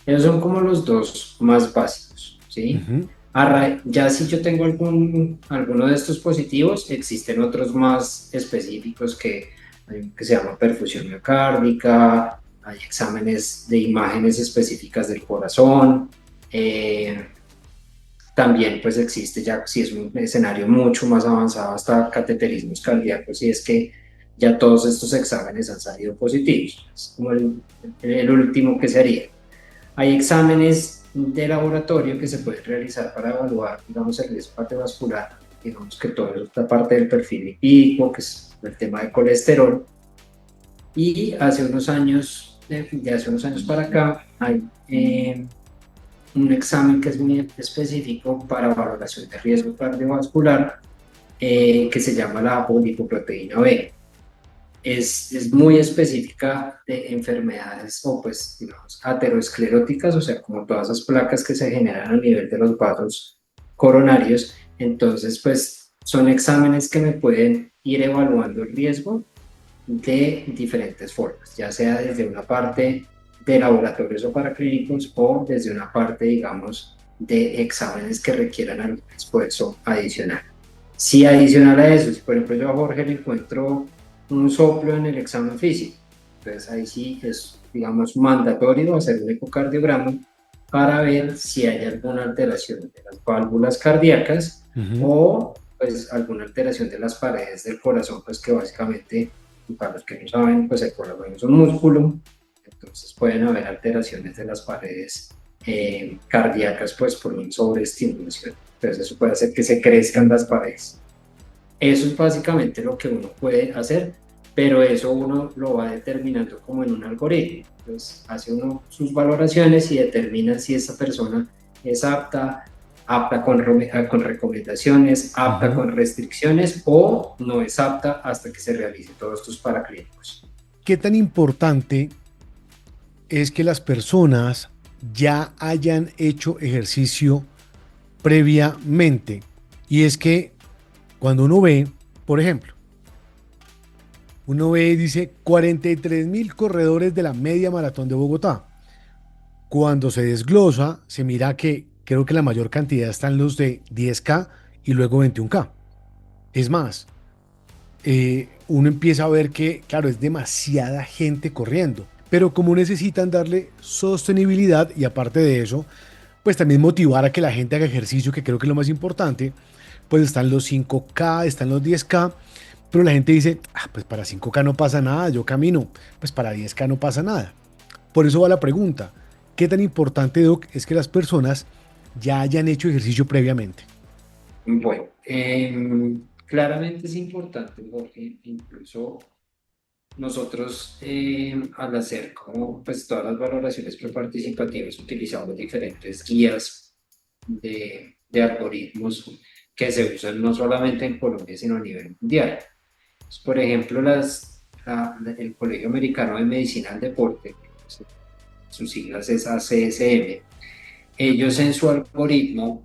Esos son como los dos más básicos, ¿sí? Ujú. Ya si yo tengo alguno de estos positivos, existen otros más específicos que se llaman perfusión miocárdica, hay exámenes de imágenes específicas del corazón, eh, también pues existe ya si es un escenario mucho más avanzado hasta cateterismos cardíacos y es que ya todos estos exámenes han salido positivos, es como el último que se haría. Hay exámenes de laboratorio que se pueden realizar para evaluar, digamos, el riesgo cardiovascular, digamos que toda esta parte del perfil lipídico, que es el tema de colesterol. Y hace unos años, de hace unos años para acá, hay un examen que es muy específico para valoración de riesgo cardiovascular, que se llama la lipoproteína B. Es muy específica de enfermedades o pues digamos ateroscleróticas, o sea, como todas esas placas que se generan a nivel de los vasos coronarios. Entonces, pues son exámenes que me pueden ir evaluando el riesgo de diferentes formas, ya sea desde una parte de laboratorios o paraclínicos o desde una parte, digamos, de exámenes que requieran algún esfuerzo adicional. Si adicional a eso, si por ejemplo yo a Jorge le encuentro un soplo en el examen físico, entonces ahí sí es, digamos, mandatorio hacer un ecocardiograma para ver si hay alguna alteración de las válvulas cardíacas o pues alguna alteración de las paredes del corazón, pues que básicamente, para los que no saben, pues el corazón es un músculo, entonces pueden haber alteraciones de las paredes cardíacas pues por una sobreestimulación, entonces eso puede hacer que se crezcan las paredes. Eso es básicamente lo que uno puede hacer, pero eso uno lo va determinando como en un algoritmo. Entonces hace uno sus valoraciones y determina si esa persona es apta, apta con recomendaciones, apta con restricciones o no es apta hasta que se realicen todos estos paraclínicos. ¿Qué tan importante es que las personas ya hayan hecho ejercicio previamente? Y es que cuando uno ve, por ejemplo, uno ve y dice 43.000 corredores de la media maratón de Bogotá. Cuando se desglosa, se mira que creo que la mayor cantidad están los de 10K y luego 21K. Es más, uno empieza a ver que, claro, es demasiada gente corriendo, pero como necesitan darle sostenibilidad y aparte de eso, pues también motivar a que la gente haga ejercicio, que creo que es lo más importante, pues están los 5K, están los 10K, pero la gente dice, pues para 5K no pasa nada, yo camino, pues para 10K no pasa nada. Por eso va la pregunta, ¿qué tan importante, Doc, es que las personas ya hayan hecho ejercicio previamente? Bueno, claramente es importante porque incluso nosotros al hacer como pues todas las valoraciones preparticipativas utilizamos diferentes guías de algoritmos que se usan no solamente en Colombia sino a nivel mundial. Pues, por ejemplo, el Colegio Americano de Medicina del Deporte, sus siglas es ACSM, ellos en su algoritmo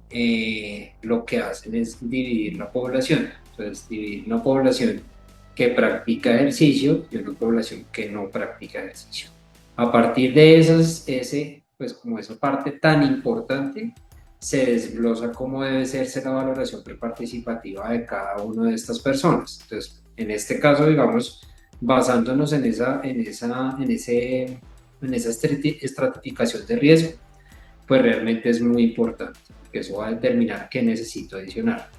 lo que hacen es dividir la población. Entonces, dividir una población que practica ejercicio y una población que no practica ejercicio. A partir de pues como esa parte tan importante, se desglosa cómo debe serse la valoración preparticipativa de cada una de estas personas. Entonces, en este caso, digamos, basándonos en esa estratificación de riesgo, pues realmente es muy importante, porque eso va a determinar qué necesito adicionar.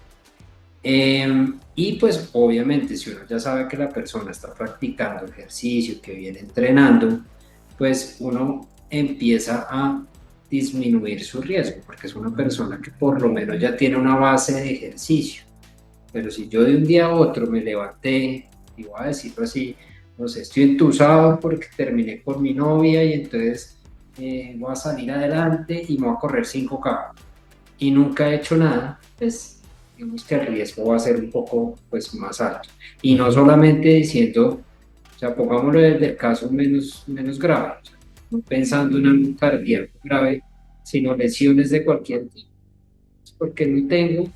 Y pues obviamente si uno ya sabe que la persona está practicando ejercicio, que viene entrenando, pues uno empieza a disminuir su riesgo, porque es una persona que por lo menos ya tiene una base de ejercicio. Pero si yo de un día a otro me levanté, y voy a decirlo así, no sé, estoy entusado porque terminé con mi novia y entonces voy a salir adelante y me voy a correr 5K y nunca he hecho nada, pues digamos que el riesgo va a ser un poco pues, más alto. Y no solamente diciendo, o sea, pongámoslo desde el caso menos grave, o sea, no pensando en algo cardíaco grave, sino lesiones de cualquier tipo, porque no tengo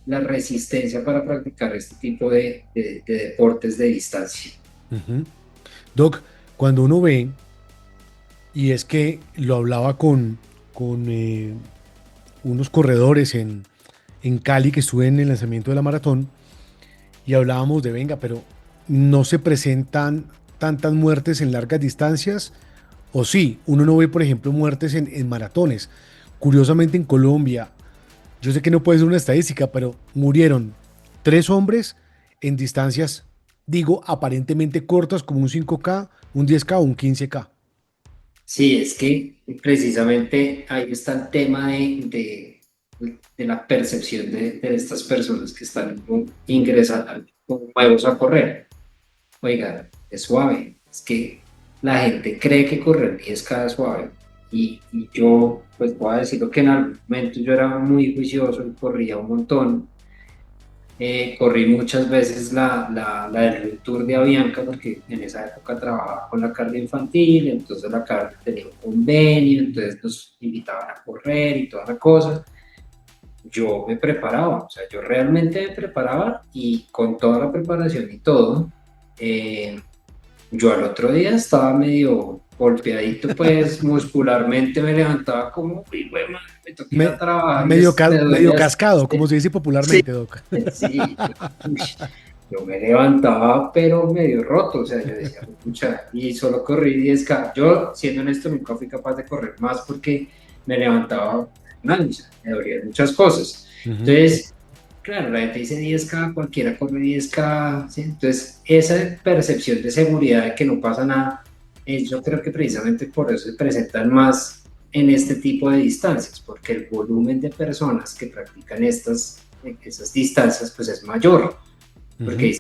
la resistencia para practicar este tipo de deportes de distancia. Doc, cuando uno ve, y es que lo hablaba con unos corredores en Cali que estuve en el lanzamiento de la maratón y hablábamos de, venga, pero no se presentan tantas muertes en largas distancias, o sí, uno no ve, por ejemplo, muertes en maratones. Curiosamente en Colombia, yo sé que no puede ser una estadística, pero murieron 3 hombres en distancias, digo, aparentemente cortas como un 5K, un 10K o un 15K. Sí, es que precisamente ahí está el tema de la percepción de estas personas que están como ingresando, como nuevos a correr. Oiga, es suave. Es que la gente cree que correr 10K es suave. Y yo, pues voy a decirlo que en algún momento yo era muy juicioso y corría un montón. Corrí muchas veces la del Tour de Avianca porque en esa época trabajaba con la cardio infantil, entonces la cardio tenía un convenio, entonces nos invitaban a correr y toda la cosa. Yo me preparaba, o sea, yo realmente me preparaba y con toda la preparación y todo, eh, yo al otro día estaba medio golpeadito, pues muscularmente me levantaba como, uy, güey, man, me toca ir a Me- trabajar y medio, me medio duele así. cascado, como se dice Sí, popularmente, Doc. sí, uy, yo me levantaba pero medio roto, o sea, yo decía, pucha, y solo corrí 10K. Yo, siendo honesto, nunca fui capaz de correr más porque me levantaba mal, o sea, me dolían muchas cosas. Ujú. Entonces, claro, la gente dice 10K, cualquiera corre 10K, ¿sí? Entonces, esa percepción de seguridad de que no pasa nada, yo creo que precisamente por eso se presentan más en este tipo de distancias, porque el volumen de personas que practican esas distancias pues es mayor, Ujú. porque si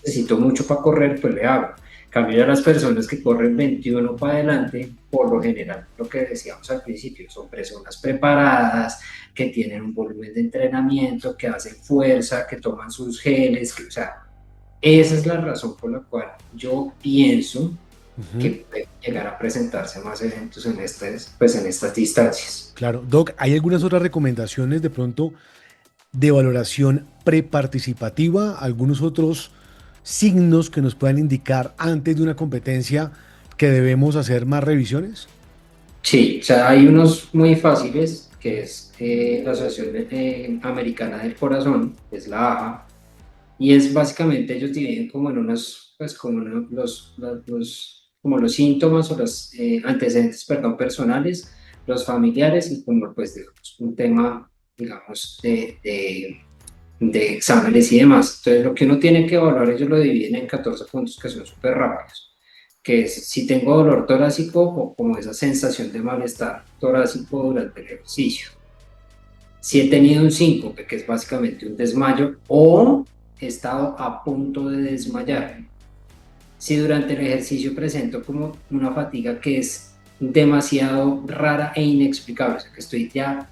necesito mucho para correr, pues le hago. Cambio ya las personas que corren 21 para adelante, por lo general, lo que decíamos al principio, son personas preparadas, que tienen un volumen de entrenamiento, que hacen fuerza, que toman sus geles, que, o sea, esa es la razón por la cual yo pienso Ujú. que puede llegar a presentarse más eventos pues en estas distancias. Claro, Doc, ¿hay algunas otras recomendaciones de pronto de valoración preparticipativa? ¿Algunos otros signos que nos puedan indicar antes de una competencia que debemos hacer más revisiones? Sí, o sea, hay unos muy fáciles, que es la Asociación Americana del Corazón, que es la AHA, y es básicamente ellos dividen como en unos, pues como como los síntomas o los antecedentes, perdón, personales, los familiares y como pues digamos, un tema, digamos, de exámenes y demás. Entonces, lo que uno tiene que evaluar, ellos lo dividen en 14 puntos que son súper rápidos, que es si tengo dolor torácico o como esa sensación de malestar torácico durante el ejercicio. Si he tenido un síncope, que es básicamente un desmayo, o he estado a punto de desmayar. Si durante el ejercicio presento como una fatiga que es demasiado rara e inexplicable, o sea, que estoy ya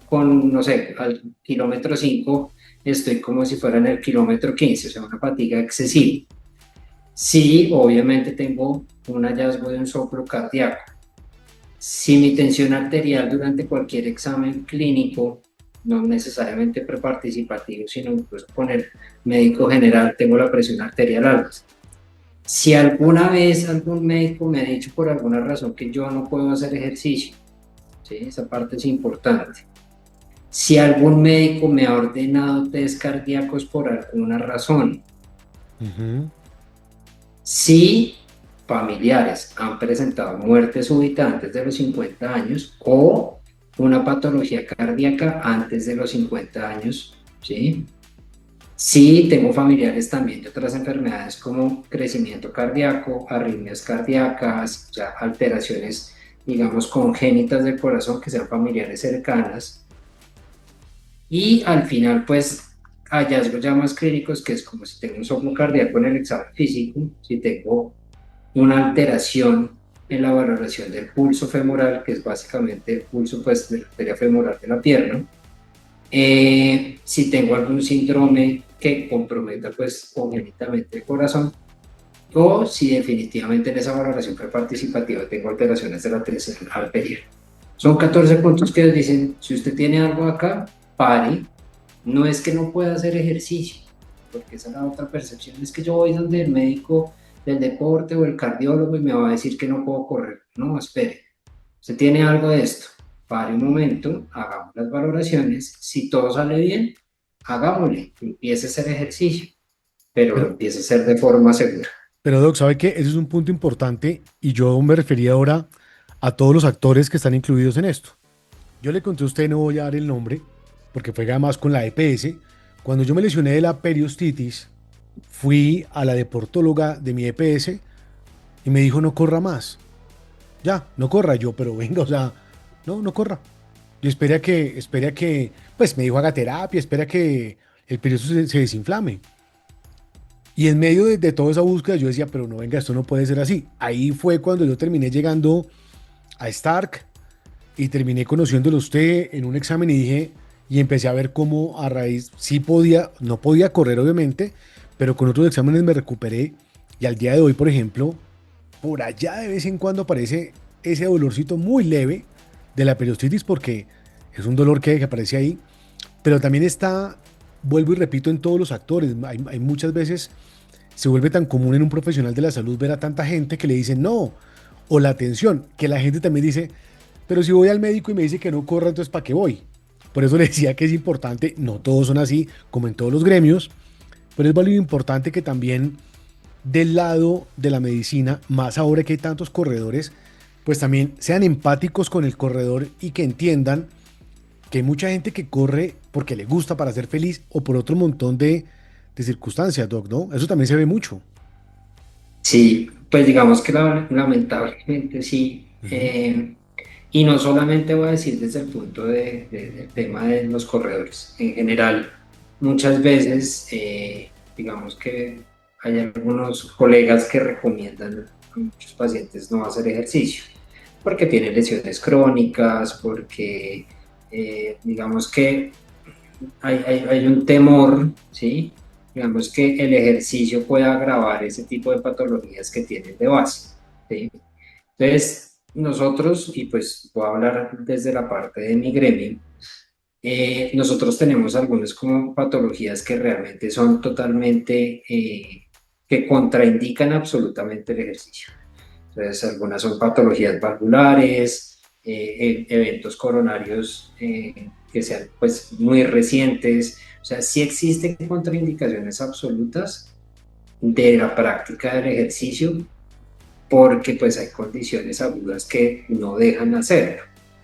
con, no sé, al kilómetro 5 estoy como si fuera en el kilómetro 15, o sea, una fatiga excesiva. Sí, obviamente tengo un hallazgo de un soplo cardíaco. Si mi tensión arterial durante cualquier examen clínico, no necesariamente preparticipativo, sino incluso con el médico general, tengo la presión arterial alta. Si alguna vez algún médico me ha dicho por alguna razón que yo no puedo hacer ejercicio, ¿sí? Esa parte es importante. Si algún médico me ha ordenado test cardíacos por alguna razón, Ujú. si familiares han presentado muerte súbita antes de los 50 años o una patología cardíaca antes de los 50 años, ¿sí? Sí, tengo familiares también de otras enfermedades como crecimiento cardíaco, arritmias cardíacas, ya alteraciones, digamos, congénitas del corazón que sean familiares cercanas. Y al final, pues, hallazgos ya más clínicos, que es como si tengo un soplo cardíaco en el examen físico, si tengo una alteración en la valoración del pulso femoral, que es básicamente el pulso pues, de la arteria femoral de la pierna, si tengo algún síndrome que comprometa pues congénitamente el corazón, o si definitivamente en esa valoración preparticipativa tengo alteraciones de la tensión arterial. Son 14 puntos que dicen, si usted tiene algo acá, pare. No es que no pueda hacer ejercicio, porque esa es la otra percepción, es que yo voy donde el médico del deporte o el cardiólogo y me va a decir que no puedo correr. No, espere, usted tiene algo de esto, pare un momento, hagamos las valoraciones, si todo sale bien, hagámosle, empiece a hacer ejercicio, pero lo Pero, empiece a hacer de forma segura. pero Doc, ¿sabe qué? Ese es un punto importante y yo me refería ahora a todos los actores que están incluidos en esto. Yo le conté a usted, no voy a dar el nombre, porque fue además con la EPS. Cuando yo me lesioné de la periostitis, fui a la deportóloga de mi EPS y me dijo no corra más. ya, no corra yo, pero venga, o sea, no, no corra. Yo espera que, pues me dijo haga terapia, espera que el periodo se desinflame. Y en medio de toda esa búsqueda yo decía, pero no, venga, esto no puede ser así. Ahí fue cuando yo terminé llegando a Stark y terminé conociéndolo a usted en un examen y dije, y empecé a ver cómo a raíz, sí podía, no podía correr obviamente, pero con otros exámenes me recuperé y al día de hoy, por ejemplo, por allá de vez en cuando aparece ese dolorcito muy leve de la periostitis porque es un dolor que aparece ahí, pero también está, vuelvo y repito, en todos los actores. Hay muchas veces, se vuelve tan común en un profesional de la salud ver a tanta gente que le dicen no, o la atención, que la gente también dice, pero si voy al médico y me dice que no corra, entonces ¿para qué voy? Por eso le decía que es importante, no todos son así, como en todos los gremios, pero es válido importante que también del lado de la medicina, más ahora que hay tantos corredores, pues también sean empáticos con el corredor y que entiendan que hay mucha gente que corre porque le gusta para ser feliz o por otro montón de circunstancias, Doc, ¿no? Eso también se ve mucho. Sí, pues digamos que lamentablemente sí. Ujú. Y no solamente voy a decir desde el punto del tema de los corredores. En general, muchas veces, digamos que hay algunos colegas que recomiendan a muchos pacientes no hacer ejercicio, porque tienen lesiones crónicas, porque digamos que hay un temor, ¿sí? Digamos que el ejercicio puede agravar ese tipo de patologías que tienen de base, ¿sí? Entonces, nosotros, y pues voy a hablar desde la parte de mi gremio, nosotros tenemos algunas como patologías que realmente son totalmente, que contraindican absolutamente el ejercicio. Entonces, algunas son patologías valvulares, eventos coronarios que sean pues muy recientes. O sea, sí existen contraindicaciones absolutas de la práctica del ejercicio porque pues hay condiciones agudas que no dejan hacerlo.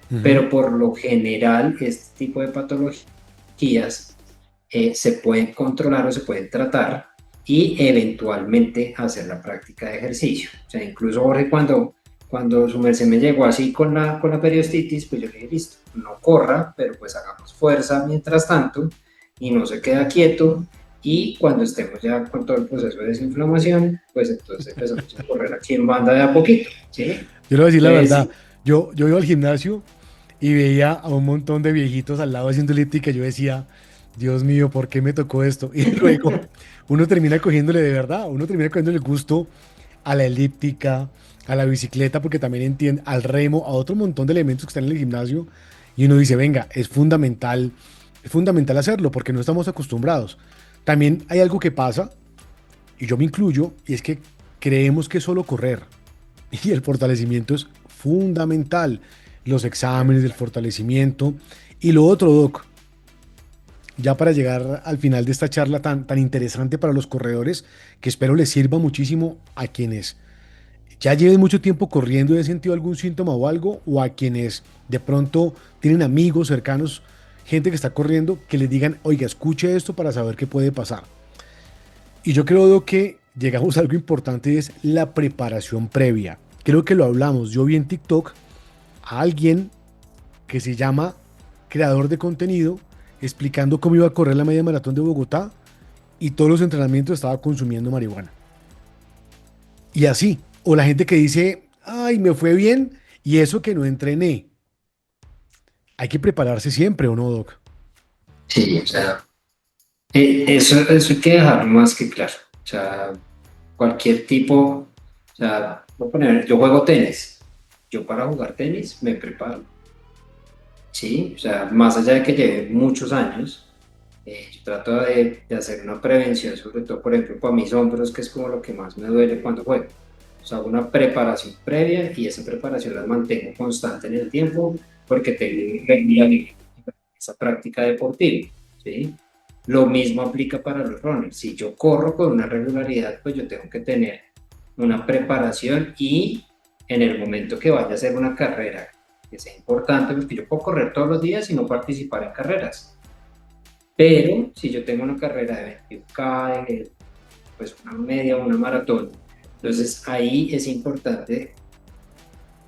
Ujú. Pero por lo general, este tipo de patologías se pueden controlar o se pueden tratar y eventualmente hacer la práctica de ejercicio. O sea, incluso Jorge, cuando su merced me llegó así con la periostitis, pues yo le dije, listo, no corra, pero pues hagamos fuerza mientras tanto y no se queda quieto. Y cuando estemos ya con todo el proceso de desinflamación, pues entonces empezamos a correr aquí en banda de a poquito, ¿sí? Yo le voy a decir la verdad, Entonces, yo iba al gimnasio y veía a un montón de viejitos al lado haciendo elíptica y yo decía, Dios mío, ¿por qué me tocó esto? Y luego uno termina cogiéndole de verdad, uno termina cogiéndole el gusto a la elíptica, a la bicicleta, porque también entiende, al remo, a otro montón de elementos que están en el gimnasio, y uno dice, venga, es fundamental hacerlo, porque no estamos acostumbrados. También hay algo que pasa, y yo me incluyo, y es que creemos que es solo correr, y el fortalecimiento es fundamental. Los exámenes, el fortalecimiento, y lo otro, Doc, ya para llegar al final de esta charla tan interesante para los corredores, que espero les sirva muchísimo a quienes ya lleven mucho tiempo corriendo y han sentido algún síntoma o algo, o a quienes de pronto tienen amigos cercanos, gente que está corriendo, que les digan, oiga, escuche esto para saber qué puede pasar. Y yo creo que llegamos a algo importante y es la preparación previa. Creo que lo hablamos. Yo vi en TikTok a alguien que se llama creador de contenido explicando cómo iba a correr la media maratón de Bogotá y todos los entrenamientos estaba consumiendo marihuana. Y así, o la gente que dice, ay, me fue bien y eso que no entrené. Hay que prepararse siempre, ¿o no, Doc? sí, o sea, eso hay que dejarlo más que claro. O sea, cualquier tipo, o sea, voy a poner, yo juego tenis. Yo para jugar tenis me preparo, ¿sí? O sea, más allá de que lleve muchos años, yo trato de hacer una prevención, sobre todo, por ejemplo, para mis hombros, que es como lo que más me duele cuando juego. O sea, hago una preparación previa y esa preparación la mantengo constante en el tiempo porque tengo esa práctica deportiva, ¿sí? Lo mismo aplica para los runners. Si yo corro con una regularidad, pues yo tengo que tener una preparación y en el momento que vaya a hacer una carrera que sea importante, porque yo puedo correr todos los días y no participar en carreras. Pero si yo tengo una carrera de 21K, pues una media, una maratón, entonces ahí es importante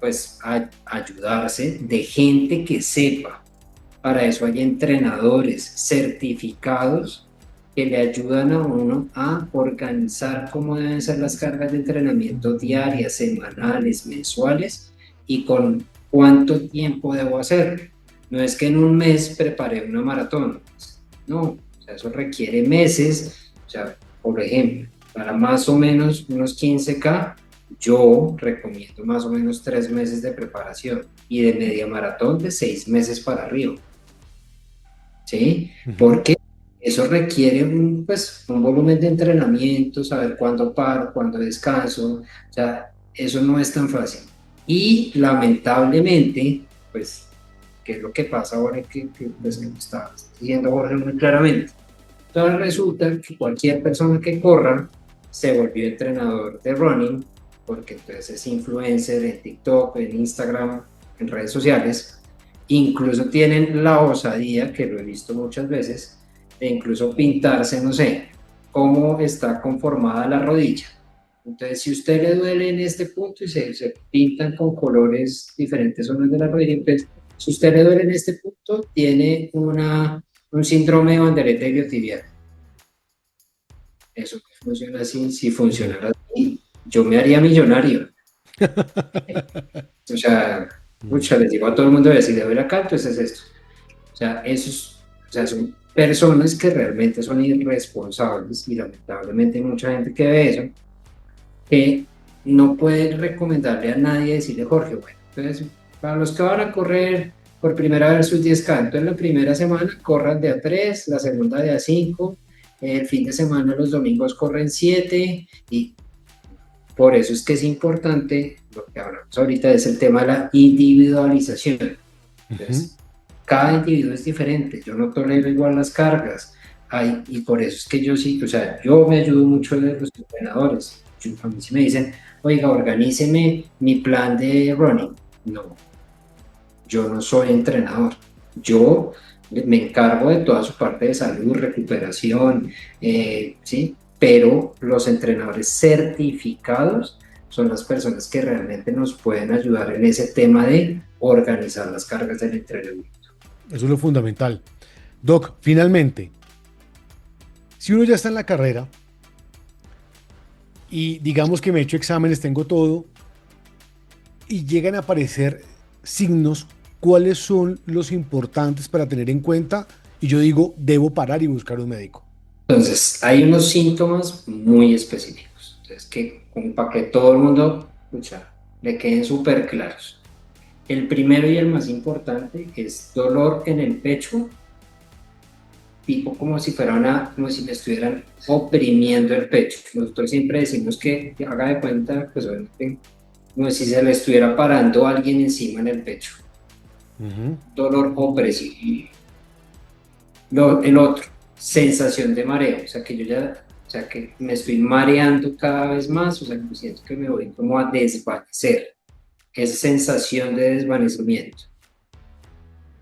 pues ayudarse de gente que sepa. Para eso hay entrenadores certificados que le ayudan a uno a organizar cómo deben ser las cargas de entrenamiento diarias, semanales, mensuales y con cuánto tiempo debo hacer. No es que en un mes prepare una maratón, no, o sea, eso requiere meses. O sea, por ejemplo, para más o menos unos 15K, yo recomiendo más o menos 3 meses de preparación y de media maratón de 6 meses para arriba. ¿Sí? Ujú. Porque eso requiere pues, un volumen de entrenamiento, saber cuándo paro, cuándo descanso. O sea, eso no es tan fácil. Y lamentablemente, pues, ¿qué es lo que pasa ahora pues, que está diciendo Jorge muy claramente? Entonces resulta que cualquier persona que corra se volvió entrenador de running, porque entonces es influencer en TikTok, en Instagram, en redes sociales. Incluso tienen la osadía, que lo he visto muchas veces, de incluso pintarse, no sé, cómo está conformada la rodilla. Entonces, si usted le duele en este punto y se pintan con colores diferentes zonas de la rodilla, pues, si usted le duele en este punto, tiene un síndrome de bandereta iliotibial. Eso no funciona así. Si No. funcionara así, yo me haría millonario. O sea, Mm. mucha, les digo a todo el mundo, si le duele acá, entonces es esto. O sea, o sea, son personas que realmente son irresponsables y lamentablemente hay mucha gente que ve eso, que no puede recomendarle a nadie decirle, Jorge, bueno, entonces, para los que van a correr por primera vez sus 10K, entonces la primera semana corran de a 3, la segunda de a 5, el fin de semana los domingos corren 7 y por eso es que es importante, lo que hablamos ahorita es el tema de la individualización. Ujú. Entonces, cada individuo es diferente, yo no tolero igual las cargas, y por eso es que yo sí, o sea, yo me ayudo mucho de los entrenadores. A mí sí me dicen, oiga, organíceme mi plan de running. No, yo no soy entrenador, yo me encargo de toda su parte de salud, recuperación, ¿sí? Pero los entrenadores certificados son las personas que realmente nos pueden ayudar en ese tema de organizar las cargas del entrenamiento. Eso es lo fundamental. Doc, finalmente, si uno ya está en la carrera y digamos que me he hecho exámenes, tengo todo, y llegan a aparecer signos, ¿cuáles son los importantes para tener en cuenta? Y yo digo, debo parar y buscar un médico. Entonces, hay unos síntomas muy específicos, entonces, que como para que todo el mundo, escucha, le queden súper claros. El primero y el más importante es dolor en el pecho, tipo como si fuera como si me estuvieran oprimiendo el pecho. Nosotros siempre decimos que haga de cuenta, pues obviamente, como si se le estuviera parando alguien encima en el pecho. Ujú. Dolor opresivo. El otro, sensación de mareo, o sea que yo ya, o sea que me estoy mareando cada vez más, o sea que siento que me voy como a desvanecer, esa sensación de desvanecimiento.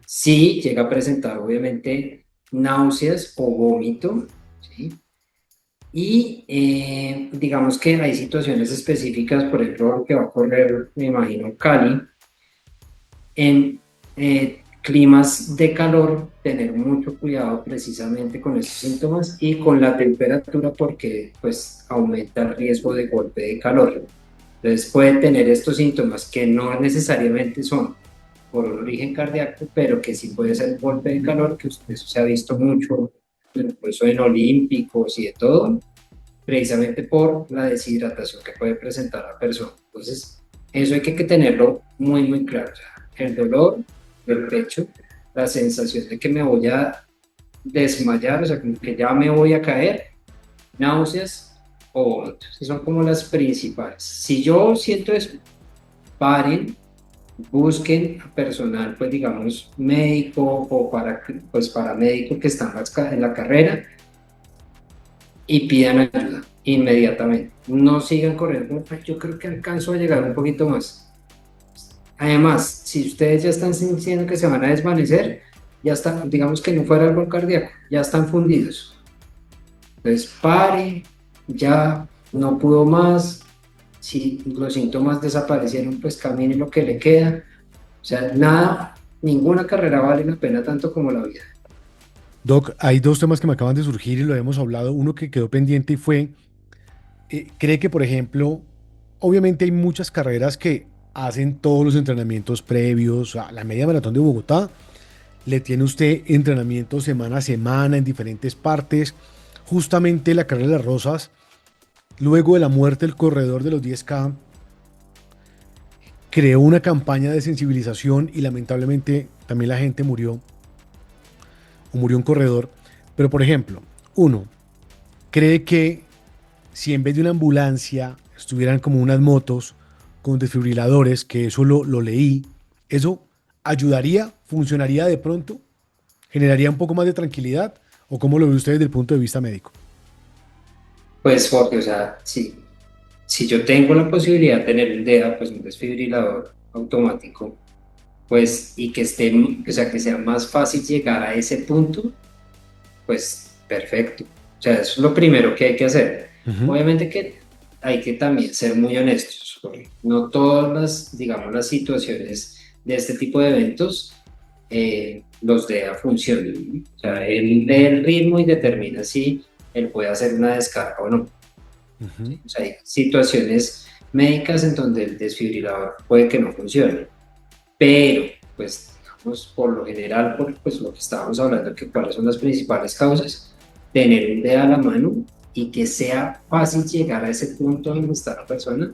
Sí, llega a presentar obviamente náuseas o vómito, ¿sí? Y digamos que hay situaciones específicas, por ejemplo, que va a correr, me imagino, Cali, en climas de calor, tener mucho cuidado precisamente con esos síntomas y con la temperatura porque pues aumenta el riesgo de golpe de calor. Entonces puede tener estos síntomas que no necesariamente son por un origen cardíaco, pero que sí puede ser golpe de calor, que eso se ha visto mucho, incluso en olímpicos y de todo, precisamente por la deshidratación que puede presentar la persona. Entonces, eso hay que tenerlo muy, muy claro. O sea, el dolor del pecho, la sensación de que me voy a desmayar, o sea, como que ya me voy a caer, náuseas o vómitos. Esas son como las principales. Si yo siento eso, paren, busquen a personal, pues digamos, médico o pues paramédico que están en la carrera y pidan ayuda inmediatamente. No sigan corriendo. Yo creo que alcanzo a llegar un poquito más. Además, si ustedes ya están sintiendo que se van a desvanecer, ya están, digamos que no fuera algo cardíaco, ya están fundidos. Entonces, pare, ya no pudo más, si los síntomas desaparecieron, pues camine lo que le queda. O sea, nada, ninguna carrera vale la pena tanto como la vida. Doc, hay dos temas que me acaban de surgir y lo hemos hablado. Uno que quedó pendiente y fue, cree que, por ejemplo, obviamente hay muchas carreras que hacen todos los entrenamientos previos a la media maratón de Bogotá. Le tiene usted entrenamiento semana a semana en diferentes partes. Justamente la carrera de las Rosas, luego de la muerte del corredor de los 10K, creó una campaña de sensibilización y lamentablemente también la gente murió, o murió un corredor. Pero, por ejemplo, uno, cree que si en vez de una ambulancia estuvieran como unas motos con desfibriladores, que eso lo leí, eso ayudaría, funcionaría de pronto, generaría un poco más de tranquilidad, o cómo lo ve usted desde el punto de vista médico. Pues Jorge, o sea, si yo tengo la posibilidad de tener un DEA, pues un desfibrilador automático, pues y que esté, o sea, que sea más fácil llegar a ese punto, pues perfecto. O sea, eso es lo primero que hay que hacer. Ujú. Obviamente que hay que también ser muy honestos, porque no todas las, digamos, las situaciones de este tipo de eventos los DEA funcionan, ¿no? O sea, él lee el ritmo y determina si él puede hacer una descarga o no. Ujú. O sea, hay situaciones médicas en donde el desfibrilador puede que no funcione, pero pues digamos, por lo general, por pues, lo que estábamos hablando, que cuáles son las principales causas, tener un dedo a la mano y que sea fácil llegar a ese punto donde está la persona,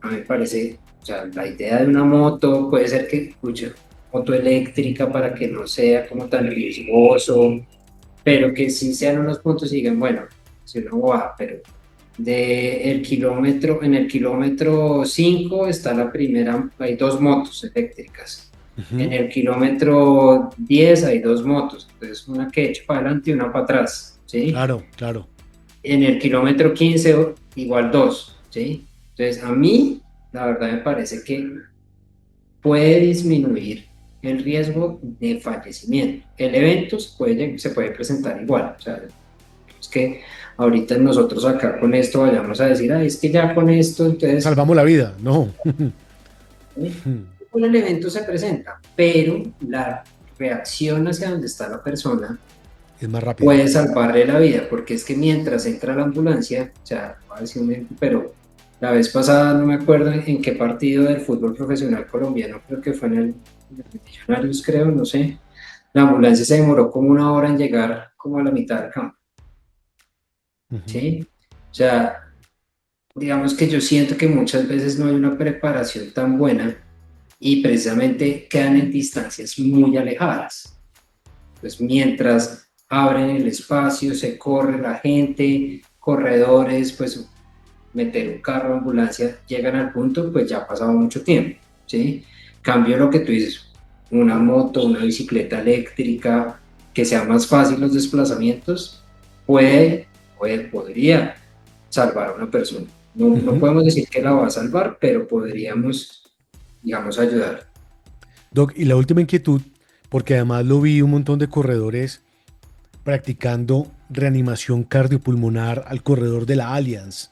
a mí me parece, o sea, la idea de una moto puede ser que, escuche, moto eléctrica para que no sea como tan riesgoso, pero que sí sean unos puntos y digan, bueno, si uno va, pero en el kilómetro 5 está la primera, hay dos motos eléctricas. En Ujú. el kilómetro 10 hay dos motos, entonces una que echa para adelante y una para atrás, ¿sí? Claro, claro. En el kilómetro 15 igual dos, ¿sí? Entonces a mí, la verdad me parece que puede disminuir el riesgo de fallecimiento. El evento se puede presentar igual, o sea, es que ahorita nosotros acá con esto vayamos a decir, ah, es que ya con esto, entonces, Salvamos la vida, no. ¿sí? El evento se presenta, pero la reacción hacia donde está la persona Es más rápida. puede salvarle la vida, porque es que mientras entra la ambulancia, o sea, voy a decir un ejemplo, pero la vez pasada no me acuerdo en qué partido del fútbol profesional colombiano, creo que fue en el Millonarios, creo, no sé, la ambulancia se demoró como una hora en llegar como a la mitad del campo, Ujú. ¿sí? O sea, digamos que yo siento que muchas veces no hay una preparación tan buena y precisamente quedan en distancias muy alejadas. Pues mientras abren el espacio, se corre la gente, corredores, pues meter un carro, ambulancia, llegan al punto, pues ya ha pasado mucho tiempo, ¿sí? Cambio lo que tú dices, una moto, una bicicleta eléctrica, que sea más fácil los desplazamientos, podría salvar a una persona. No, no Ujú. podemos decir que la va a salvar, pero podríamos, digamos, ayudar. Doc, y la última inquietud, porque además lo vi un montón de corredores practicando reanimación cardiopulmonar al corredor de la Allianz.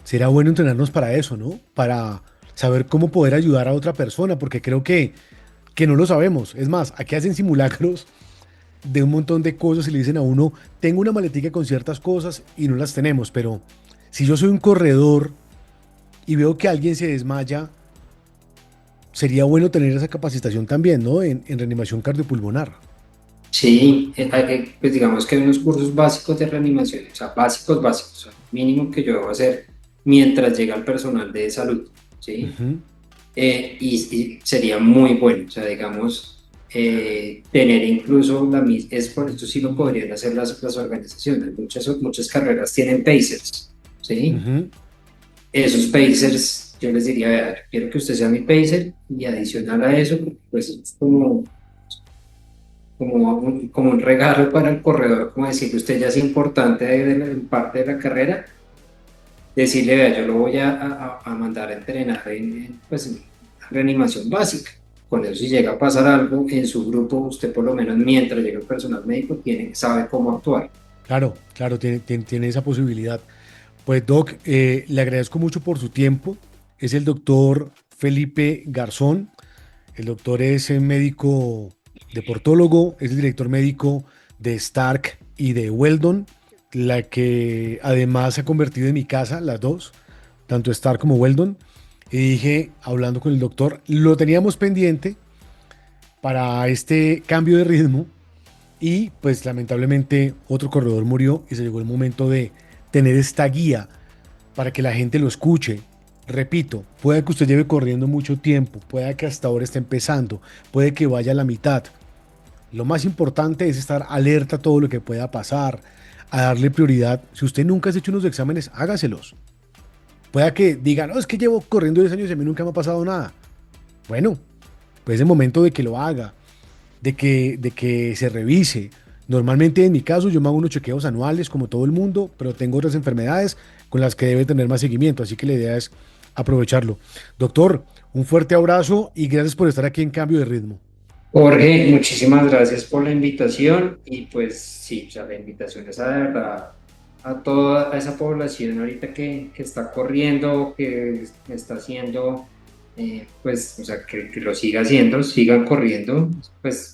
Será bueno entrenarnos para eso, ¿no? Para saber cómo poder ayudar a otra persona, porque creo que no lo sabemos. Es más, aquí hacen simulacros de un montón de cosas y le dicen a uno, tengo una maletica con ciertas cosas y no las tenemos, pero si yo soy un corredor y veo que alguien se desmaya, sería bueno tener esa capacitación también, ¿no? En reanimación cardiopulmonar. Sí, pues digamos que hay unos cursos básicos de reanimación, o sea, básicos, básicos, o sea, mínimo que yo debo hacer mientras llega el personal de salud, ¿sí? Ujú. Y sería muy bueno, o sea, digamos, tener incluso es por esto sí lo podrían hacer las organizaciones, muchas carreras tienen pacers, ¿sí? Ujú. Esos pacers, yo les diría, vea, quiero que usted sea mi pacer y adicional a eso, pues es como un regalo para el corredor, como decirle, usted ya es importante en parte de la carrera, decirle, vea, yo lo voy a mandar a entrenar pues, en reanimación básica. Con eso, si llega a pasar algo en su grupo, usted por lo menos mientras llega el personal médico sabe cómo actuar. Claro, claro, tiene esa posibilidad. Pues Doc, le agradezco mucho por su tiempo. Es el doctor Felipe Garzón. El doctor es médico deportólogo, es el director médico de Stark y de Weldon, la que además se ha convertido en mi casa, las dos, tanto Stark como Weldon. Y dije, hablando con el doctor, lo teníamos pendiente para este cambio de ritmo y pues lamentablemente otro corredor murió y se llegó el momento de tener esta guía para que la gente lo escuche. Repito, puede que usted lleve corriendo mucho tiempo, puede que hasta ahora esté empezando, puede que vaya a la mitad. Lo más importante es estar alerta a todo lo que pueda pasar, a darle prioridad. Si usted nunca ha hecho unos exámenes, hágaselos. Pueda que diga, no, es que llevo corriendo 10 años y a mí nunca me ha pasado nada. Bueno, pues es el momento de que lo haga, de que se revise. Normalmente en mi caso yo me hago unos chequeos anuales como todo el mundo, pero tengo otras enfermedades con las que debe tener más seguimiento, así que la idea es aprovecharlo. Doctor, un fuerte abrazo y gracias por estar aquí en Cambio de Ritmo. Jorge, muchísimas gracias por la invitación y pues sí, o sea, la invitación es a de verdad a toda esa población ahorita que está corriendo, que está haciendo, pues, o sea, que lo siga haciendo, sigan corriendo, pues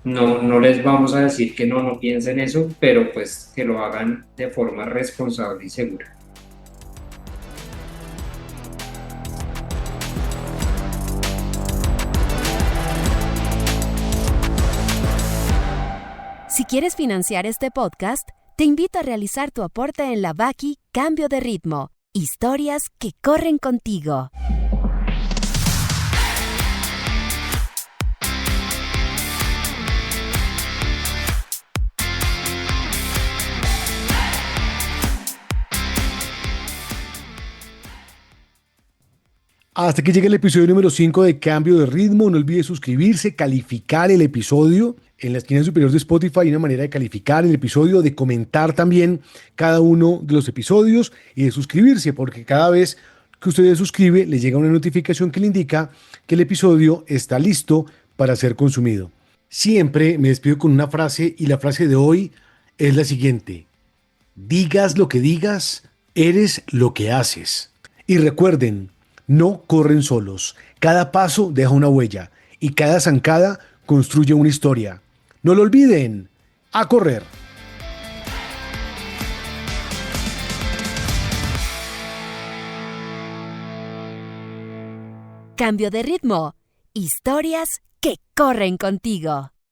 no les vamos a decir que no piensen eso, pero pues que lo hagan de forma responsable y segura. Si quieres financiar este podcast, te invito a realizar tu aporte en la Baki Cambio de Ritmo. Historias que corren contigo. Hasta que llegue el episodio número 5 de Cambio de Ritmo. No olvides suscribirse, calificar el episodio en la esquina superior de Spotify. Hay una manera de calificar el episodio, de comentar también cada uno de los episodios y de suscribirse, porque cada vez que usted se suscribe le llega una notificación que le indica que el episodio está listo para ser consumido. Siempre me despido con una frase y la frase de hoy es la siguiente: digas lo que digas, eres lo que haces. Y recuerden, no corren solos. Cada paso deja una huella y cada zancada construye una historia. No lo olviden. A correr. Cambio de Ritmo. Historias que corren contigo.